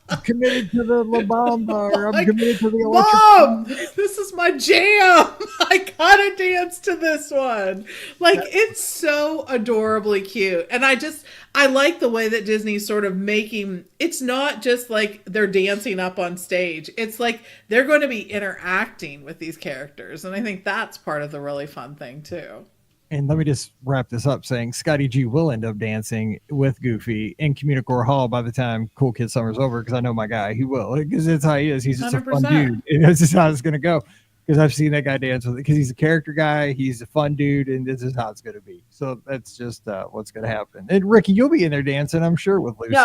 I'm committed to the La Bamba, or I'm committed to the electric. Mom, this is my jam. I gotta dance to this one. Like, it's so adorably cute. And I like the way that Disney's sort of making, it's not just like they're dancing up on stage. It's like they're going to be interacting with these characters. And I think that's part of the really fun thing too. And let me just wrap this up saying Scotty G will end up dancing with Goofy in Communicore Hall by the time Cool Kid Summer's over, because I know my guy. He will, because that's how he is. He's just 100%. A fun dude. And that's just how it's going to go, because I've seen that guy dance with it, because he's a character guy. He's a fun dude, and this is how it's going to be. So that's just what's going to happen. And Ricky, you'll be in there dancing, I'm sure, with Lucy.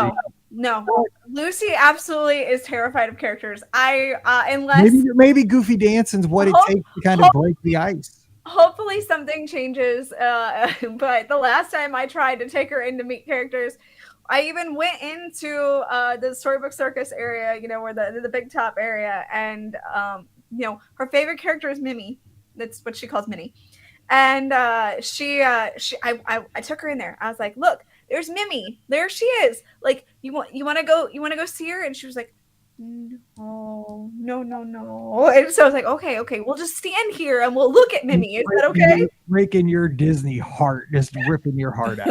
No. Lucy absolutely is terrified of characters. Unless maybe Goofy dancing's what it takes to kind of break the ice. Hopefully something changes, but the last time I tried to take her in to meet characters, I even went into the Storybook Circus area, where the big top area, and her favorite character is Mimi. That's what she calls Minnie. And I took her in there. I was like, look, there's Mimi. There she is. Like, you want to go see her? And she was like, no. And so I was like, okay, we'll just stand here and we'll look at Mimi. Is that okay? Breaking your Disney heart, just ripping your heart out.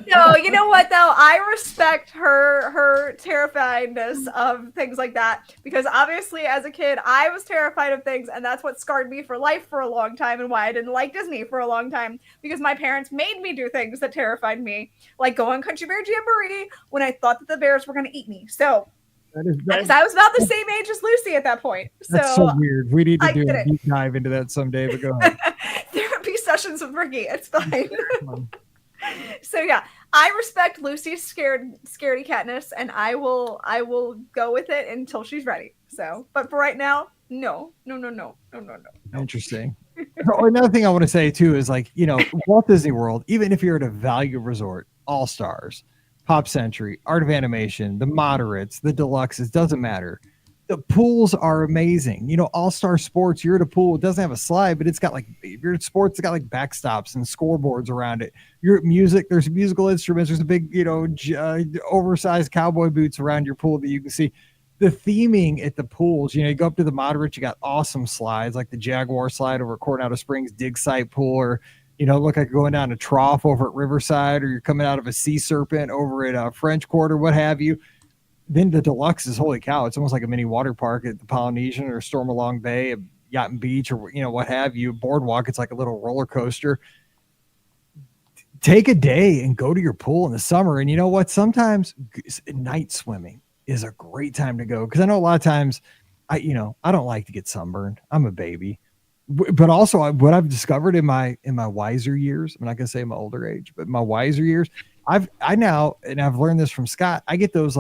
No, you know what though? I respect her terrifiedness of things like that, because obviously as a kid I was terrified of things, and that's what scarred me for life for a long time, and why I didn't like Disney for a long time, because my parents made me do things that terrified me, like go on Country Bear Jamboree when I thought that the bears were going to eat me. So because I was about the same age as Lucy at that point. That's so weird. We need to do a deep dive into that someday, but go ahead. Therapy sessions with Ricky. It's fine. So yeah, I respect Lucy's scaredy catness, and I will go with it until she's ready. So, but for right now, no. Interesting. Another thing I want to say too is, like, Walt Disney World, even if you're at a value resort, All Stars, Pop Century, Art of Animation, the moderates, the deluxes, doesn't matter. The pools are amazing. All-Star Sports, you're at a pool. It doesn't have a slide, but it's got if you're at sports, it's got like backstops and scoreboards around it. You're at music, there's musical instruments. There's a big, oversized cowboy boots around your pool that you can see. The theming at the pools, you go up to the Moderate, you got awesome slides like the Jaguar slide over at Coronado Springs Dig Site Pool, or, look like going down a trough over at Riverside, or you're coming out of a Sea Serpent over at French Quarter, what have you. Then the deluxe is, holy cow, it's almost like a mini water park at the Polynesian or Stormalong Bay, Yacht and Beach, or what have you. Boardwalk, it's like a little roller coaster. Take a day and go to your pool in the summer. And you know what? Sometimes night swimming is a great time to go, because I know a lot of times I don't like to get sunburned. I'm a baby. But also what I've discovered in my wiser years, I'm not going to say my older age, but my wiser years, I've learned this from Scott. I get those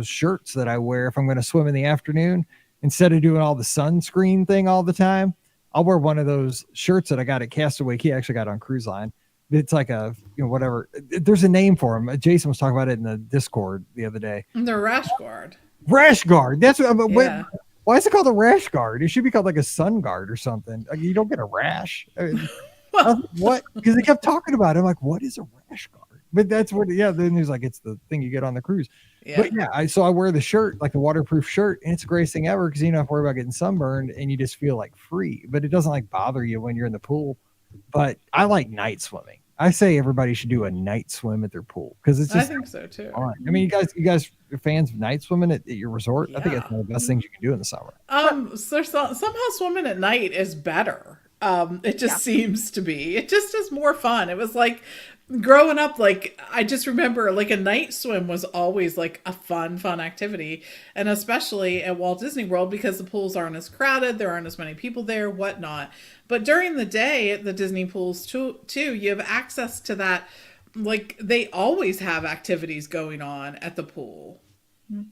shirts that I wear if I'm going to swim in the afternoon. Instead of doing all the sunscreen thing all the time, I'll wear one of those shirts that I got at Castaway Key. I actually got on Cruise Line. It's like whatever. There's a name for them. Jason was talking about it in the Discord the other day. The rash guard. Rash guard. That's what. Yeah. Why is it called a rash guard? It should be called like a sun guard or something. You don't get a rash. What? Because they kept talking about it. I'm like, what is a rash guard? But that's what. Yeah. Then there's it's the thing you get on the cruise. Yeah. But yeah, I wear the shirt, like the waterproof shirt, and it's the greatest thing ever, because you don't have to worry about getting sunburned, and you just feel like free. But it doesn't bother you when you're in the pool. But I like night swimming. I say everybody should do a night swim at their pool, because it's just. I think so too. Fun. I mean, you guys are fans of night swimming at your resort. Yeah. I think that's one of the best things you can do in the summer. So somehow swimming at night is better. It just seems to be. It just is more fun. It was like growing up, I just remember a night swim was always a fun activity, and especially at Walt Disney World, because the pools aren't as crowded, there aren't as many people there, whatnot. But during the day at the Disney pools too, you have access to that. They always have activities going on at the pool.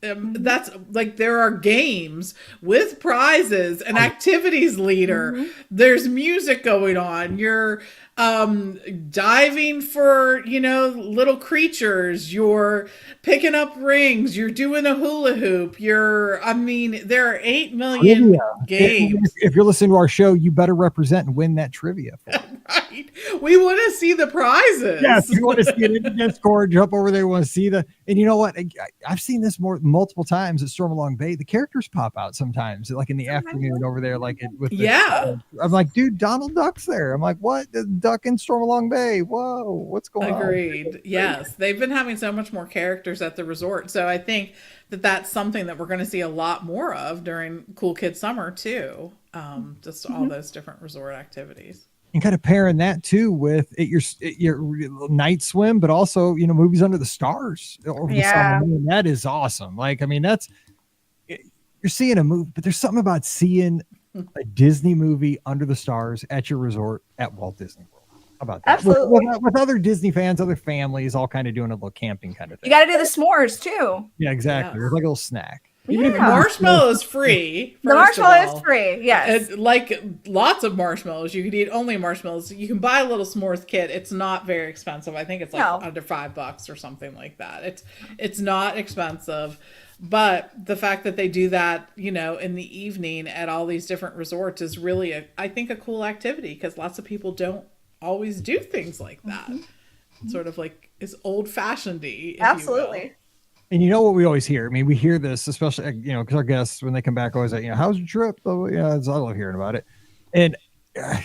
That's there are games with prizes, an activities leader. Mm-hmm. There's music going on. You're diving for little creatures. You're picking up rings. You're doing a hula hoop. There are 8 million games. If you're listening to our show, you better represent and win that trivia. Right. We want to see the prizes. Yes, you want to see it in Discord, jump over there. You want to see and you know what? I've seen this multiple times at Stormalong Bay. The characters pop out sometimes, in the afternoon over there, I'm like, dude, Donald Duck's there. I'm like, what? The Duck in Stormalong Bay. Whoa, what's going on? Agreed. Yes, they've been having so much more characters at the resort, so I think that's something that we're going to see a lot more of during Cool Kids Summer too. Just all those different resort activities. And kind of pairing that too with your night swim, but also, movies under the stars over the summer. I mean, that is awesome. That's, you're seeing a movie, but there's something about seeing a Disney movie under the stars at your resort at Walt Disney World. How about that? Absolutely. With other Disney fans, other families, all kind of doing a little camping kind of thing. You got to do the s'mores too. Yeah, exactly. It's like a little snack. Even if marshmallow is free. The marshmallow is free, yes. Lots of marshmallows. You could eat only marshmallows. You can buy a little s'mores kit. It's not very expensive. I think it's under $5 or something like that. It's not expensive. But the fact that they do that, in the evening at all these different resorts is really, I think, a cool activity, because lots of people don't always do things like that. Mm-hmm. Sort of is old-fashioned-y. Absolutely. And you know what we always hear? I mean, we hear this, especially, because our guests, when they come back, always like, how's your trip? Oh, yeah, I love hearing about it. And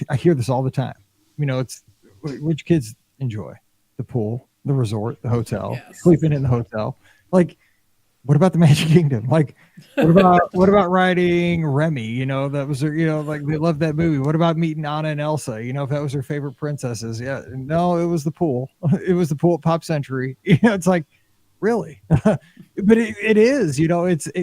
I hear this all the time. It's which kids enjoy the pool, the resort, the hotel, sleeping in the hotel. What about the Magic Kingdom? What about riding Remy? That was their, they loved that movie. What about meeting Anna and Elsa? If that was their favorite princesses? Yeah, no, it was the pool. It was the pool at Pop Century. It's like, really? But it is,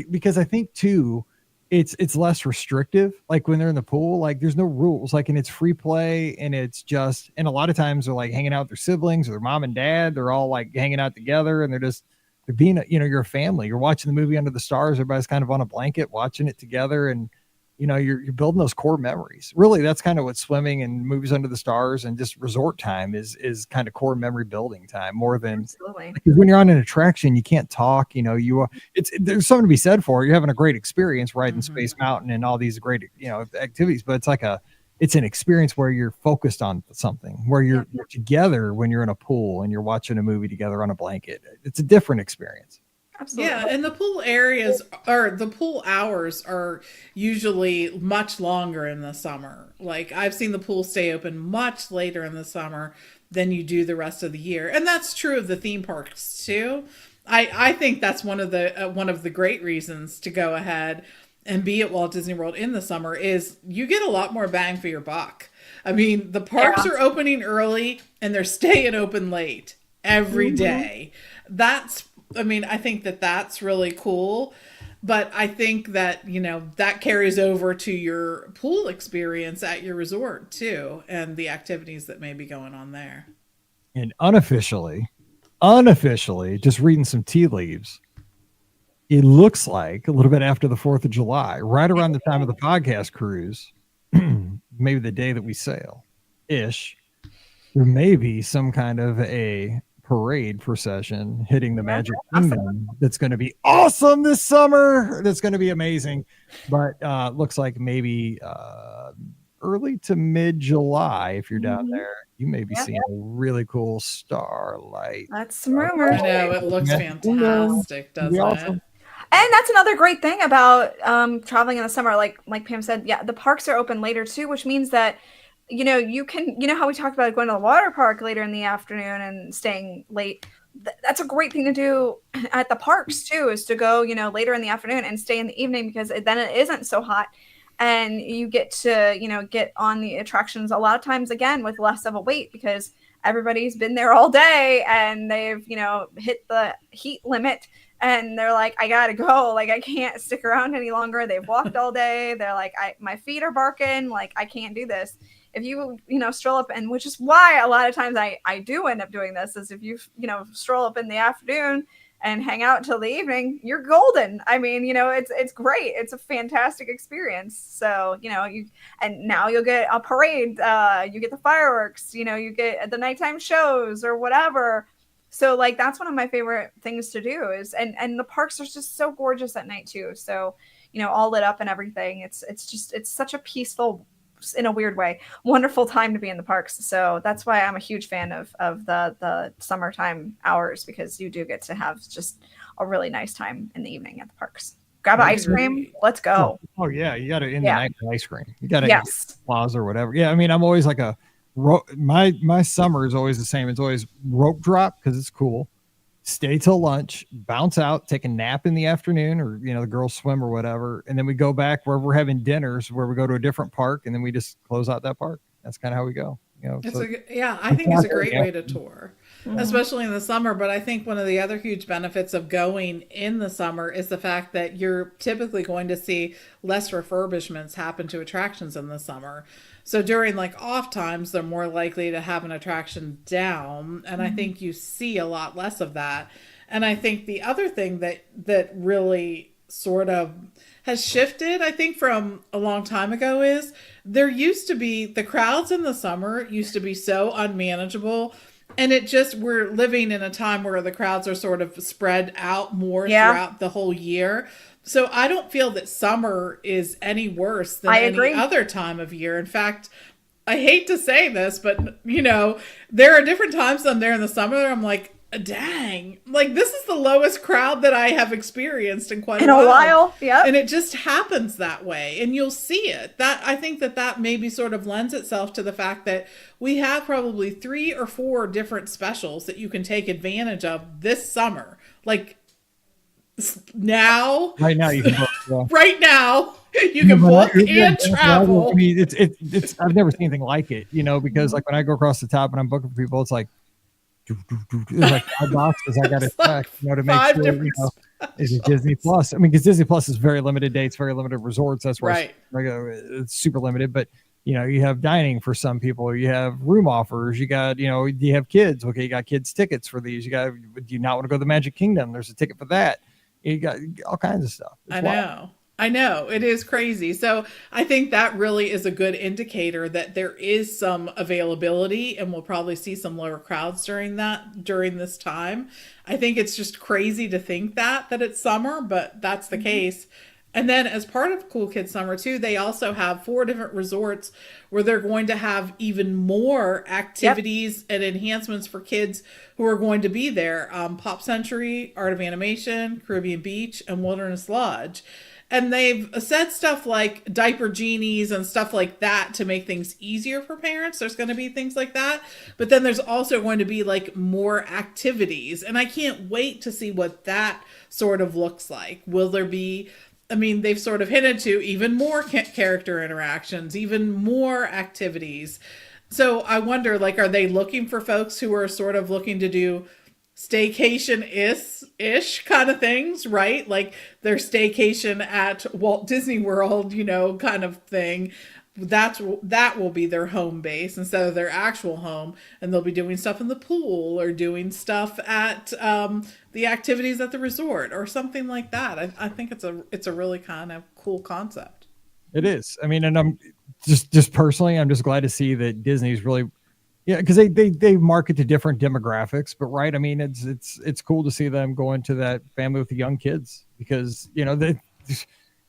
because I think too, it's less restrictive. When they're in the pool, there's no rules, and it's free play, and it's just, and a lot of times they're hanging out with their siblings or their mom and dad. They're all hanging out together, and they're being, you're a family. You're watching the movie under the stars. Everybody's kind of on a blanket watching it together. And you're building those core memories. Really, that's kind of what swimming and movies under the stars and just resort time is kind of core memory building time more than because when you're on an attraction, you can't talk. There's something to be said for it. You're having a great experience riding Space Mountain and all these great activities, but it's an experience where you're focused on something, where you're together when you're in a pool and you're watching a movie together on a blanket. It's a different experience. Absolutely. Yeah, and the pool areas the pool hours are usually much longer in the summer. Like I've seen the pool stay open much later in the summer than you do the rest of the year. And that's true of the theme parks too. I think that's one of the great reasons to go ahead and be at Walt Disney World in the summer is you get a lot more bang for your buck. I mean, the parks are opening early and they're staying open late every day. I think that's really cool, but I think that, that carries over to your pool experience at your resort too, and the activities that may be going on there. And unofficially, just reading some tea leaves, it looks like a little bit after the 4th of July, right around the time of the podcast cruise, maybe the day that we sail-ish, there may be some kind of a parade procession hitting the Magic Kingdom that's going to be awesome this summer. That's going to be amazing. But looks like maybe early to mid-July, if you're down there, you may be seeing a really cool starlight. That's some rumors. I know, it looks fantastic, doesn't it? And that's another great thing about traveling in the summer. Like Pam said, the parks are open later too, which means that you can, how we talked about going to the water park later in the afternoon and staying late. That's a great thing to do at the parks too, is to go, later in the afternoon and stay in the evening, because then it isn't so hot and you get to, get on the attractions a lot of times again with less of a wait, because everybody's been there all day and they've, hit the heat limit and they're like, I gotta go. Like, I can't stick around any longer. They've walked all day. They're like, my feet are barking. Like, I can't do this. If you, stroll up, and which is why a lot of times I do end up doing this, is if you, stroll up in the afternoon and hang out until the evening, you're golden. I mean, it's great. It's a fantastic experience. So, and now you'll get a parade. You get the fireworks, you get the nighttime shows or whatever. So like, that's one of my favorite things to do is, and the parks are just so gorgeous at night too. So, all lit up and everything. It's such a peaceful, in a weird way, wonderful time to be in the parks. So that's why I'm a huge fan of the summertime hours, because you do get to have just a really nice time in the evening at the parks. Grab an ice cream. Let's go. Oh yeah. You got to end the night with ice cream. You got to plaza or whatever. Yeah. I mean, I'm always like my summer is always the same. It's always rope drop, because it's cool. Stay till lunch, bounce out, take a nap in the afternoon, or the girls swim or whatever, and then we go back where we're having dinners, where we go to a different park, and then we just close out that park. That's kind of how we go. I think it's a great way to tour, especially in the summer. But I think one of the other huge benefits of going in the summer is the fact that you're typically going to see less refurbishments happen to attractions in the summer. So during like off times, they're more likely to have an attraction down. And I think you see a lot less of that. And I think the other thing that really sort of has shifted, I think, from a long time ago is there used to be, the crowds in the summer used to be so unmanageable. And we're living in a time where the crowds are sort of spread out more throughout the whole year. So I don't feel that summer is any worse than any other time of year. In fact, I hate to say this, but there are different times on there in the summer that I'm like, dang, like this is the lowest crowd that I have experienced in quite a while. Yeah. And it just happens that way. And you'll see it. I think that maybe sort of lends itself to the fact that we have probably 3 or 4 different specials that you can take advantage of this summer. Like, right now you can book. Right now you can book and travel. I mean, it's I've never seen anything like it, because like when I go across the top and I'm booking for people, it's like there's like 5 boxes I got to check, to make sure, is it Disney Plus? I mean, because Disney Plus is very limited dates, very limited resorts. That's why it's super limited. But you have dining for some people, you have room offers, you got, you have kids. Okay, you got kids tickets for these. Do you not want to go to the Magic Kingdom? There's a ticket for that. You got all kinds of stuff. I know. I know, it is crazy. So I think that really is a good indicator that there is some availability, and we'll probably see some lower crowds during this time. I think it's just crazy to think that it's summer, but that's the case. And then as part of Cool Kids Summer too, they also have 4 different resorts where they're going to have even more activities and enhancements for kids who are going to be there. Pop Century, Art of Animation, Caribbean Beach, and Wilderness Lodge. And they've said stuff like diaper genies and stuff like that to make things easier for parents. There's going to be things like that. But then there's also going to be like more activities. And I can't wait to see what that sort of looks like. Will there be, I mean, they've sort of hinted to even more character interactions, even more activities. So I wonder, like, are they looking for folks who are sort of looking to do staycation-ish kind of things, right? Like their staycation at Walt Disney World, kind of thing. That will be their home base instead of their actual home, and they'll be doing stuff in the pool or doing stuff at the activities at the resort or something like that. I think it's a really kind of cool concept. It is. I mean, and I'm just personally, I'm just glad to see that Disney's really. Yeah, because they market to different demographics, but right, I mean, it's cool to see them go into that family with the young kids because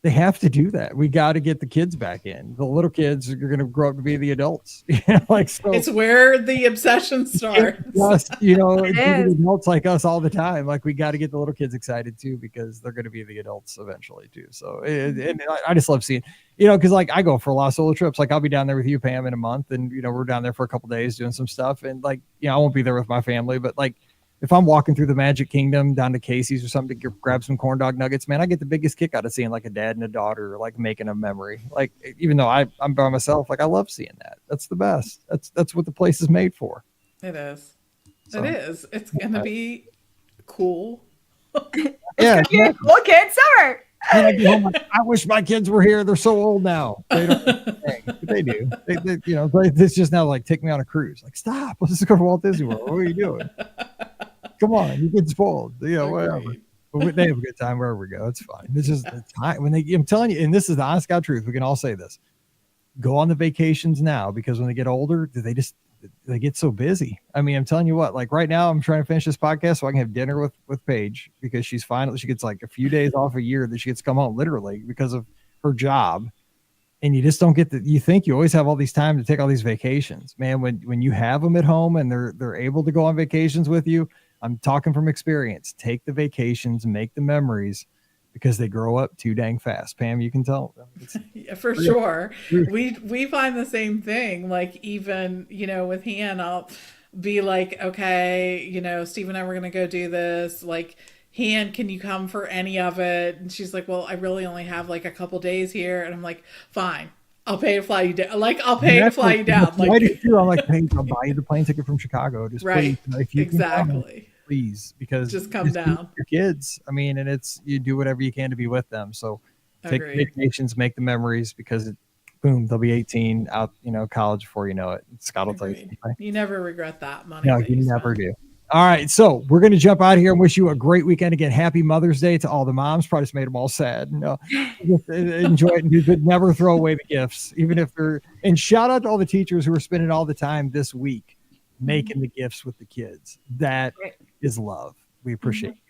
they have to do that. We got to get the kids back in. The little kids are going to grow up to be the adults. So it's where the obsession starts. Adults like us all the time. Like we got to get the little kids excited too because they're going to be the adults eventually too. So and I just love seeing, because like I go for a lot of solo trips. Like I'll be down there with you, Pam, in a month, and we're down there for a couple of days doing some stuff. And like I won't be there with my family, but like. If I'm walking through the Magic Kingdom down to Casey's or something to grab some corn dog nuggets, man, I get the biggest kick out of seeing like a dad and a daughter, like making a memory. Like, even though I'm by myself, like I love seeing that. That's the best. That's what the place is made for. It is. So, it is. It's going to be cool. Yeah. Cool Kids Summer. I wish my kids were here. They're so old now. They don't. They do. It's just now like take me on a cruise. Like stop. Let's just go to Walt Disney World. What are you doing? Come on, you get spoiled. Whatever. But they have a good time wherever we go. It's fine. It's just the time when I'm telling you, and this is the honest God truth. We can all say this. Go on the vacations now because when they get older, they get so busy. I mean, I'm telling you what, like right now I'm trying to finish this podcast so I can have dinner with Paige because she gets like a few days off a year that she gets to come home literally because of her job. And you just don't get you think you always have all these time to take all these vacations, man. When you have them at home and they're able to go on vacations with you, I'm talking from experience, take the vacations, make the memories because they grow up too dang fast. Pam, you can tell. Yeah, for sure. We find the same thing. Like even, with Han, I'll be like, okay, Steve and I were going to go do this. Like, Han, can you come for any of it? And she's like, well, I really only have like a couple days here. And I'm like, fine, I'll pay to fly you down. Like, I'll pay to fly you down. Like, I'm like, hey, I'll buy you the plane ticket from Chicago. Just right. Please, if you exactly. Can come, please, because just come down. Your kids. I mean, and you do whatever you can to be with them. So take vacations, make the memories because boom, they'll be 18 out, college before you know it. Scott will tell you. You never regret that money. No, you never do. All right, so we're going to jump out of here and wish you a great weekend. Again, happy Mother's Day to all the moms. Probably just made them all sad. Just enjoy it, but never throw away the gifts, even if they're. And shout out to all the teachers who are spending all the time this week making the gifts with the kids. That is love. We appreciate you.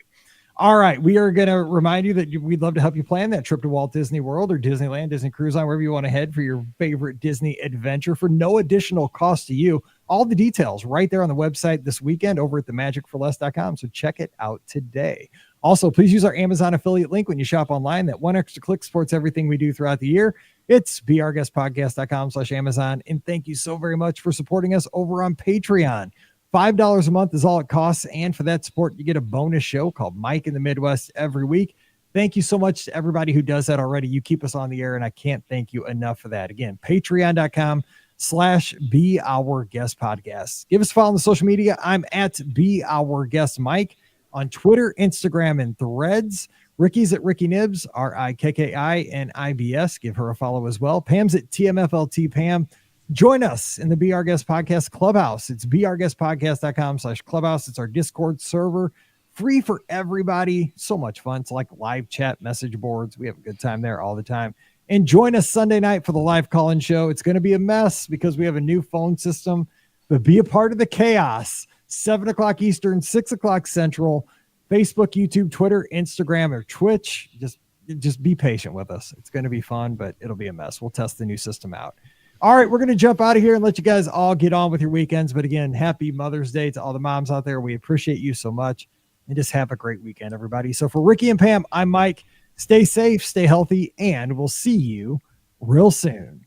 All right, we are going to remind you that we'd love to help you plan that trip to Walt Disney World or Disneyland, Disney Cruise Line, wherever you want to head for your favorite Disney adventure for no additional cost to you. All the details right there on the website this weekend over at themagicforless.com. So check it out today. Also, please use our Amazon affiliate link when you shop online. That one extra click supports everything we do throughout the year. It's beourguestpodcast.com/Amazon. And thank you so very much for supporting us over on Patreon. $5 a month is all it costs. And for that support, you get a bonus show called Mike in the Midwest every week. Thank you so much to everybody who does that already. You keep us on the air, and I can't thank you enough for that. Again, patreon.com/beourguestpodcast. Give us a follow on the social media. I'm at beourguestmike on Twitter, Instagram, and Threads. Ricky's at Ricky Nibs, RIKKINIBS. Give her a follow as well. Pam's at TMFLT Pam. Join us in the Be Our Guest Podcast Clubhouse. It's beourguestpodcast.com/clubhouse. It's our Discord server free for everybody. So much fun. It's like live chat message boards. We have a good time there all the time. And join us Sunday night for the live call-in show. It's going to be a mess because we have a new phone system, but be a part of the chaos. 7 o'clock Eastern, 6 o'clock Central, Facebook, YouTube, Twitter, Instagram, or Twitch. Just be patient with us. It's going to be fun, but it'll be a mess. We'll test the new system out. All right, we're going to jump out of here and let you guys all get on with your weekends. But again, happy Mother's Day to all the moms out there. We appreciate you so much. And just have a great weekend, everybody. So for Ricky and Pam, I'm Mike. Stay safe, stay healthy, and we'll see you real soon.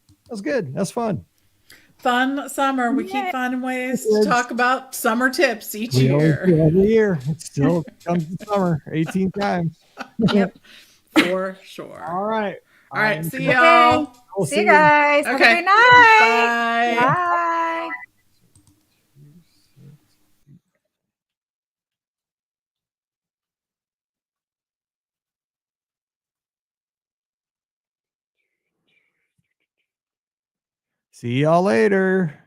That was good. That's fun. Fun summer. We keep finding ways to talk about summer tips each year. Every year. It still comes to summer 18 times. Yep. For sure. All right. All right. See y'all. We'll see you guys. Okay. Have a good night. Bye. Bye. See y'all later.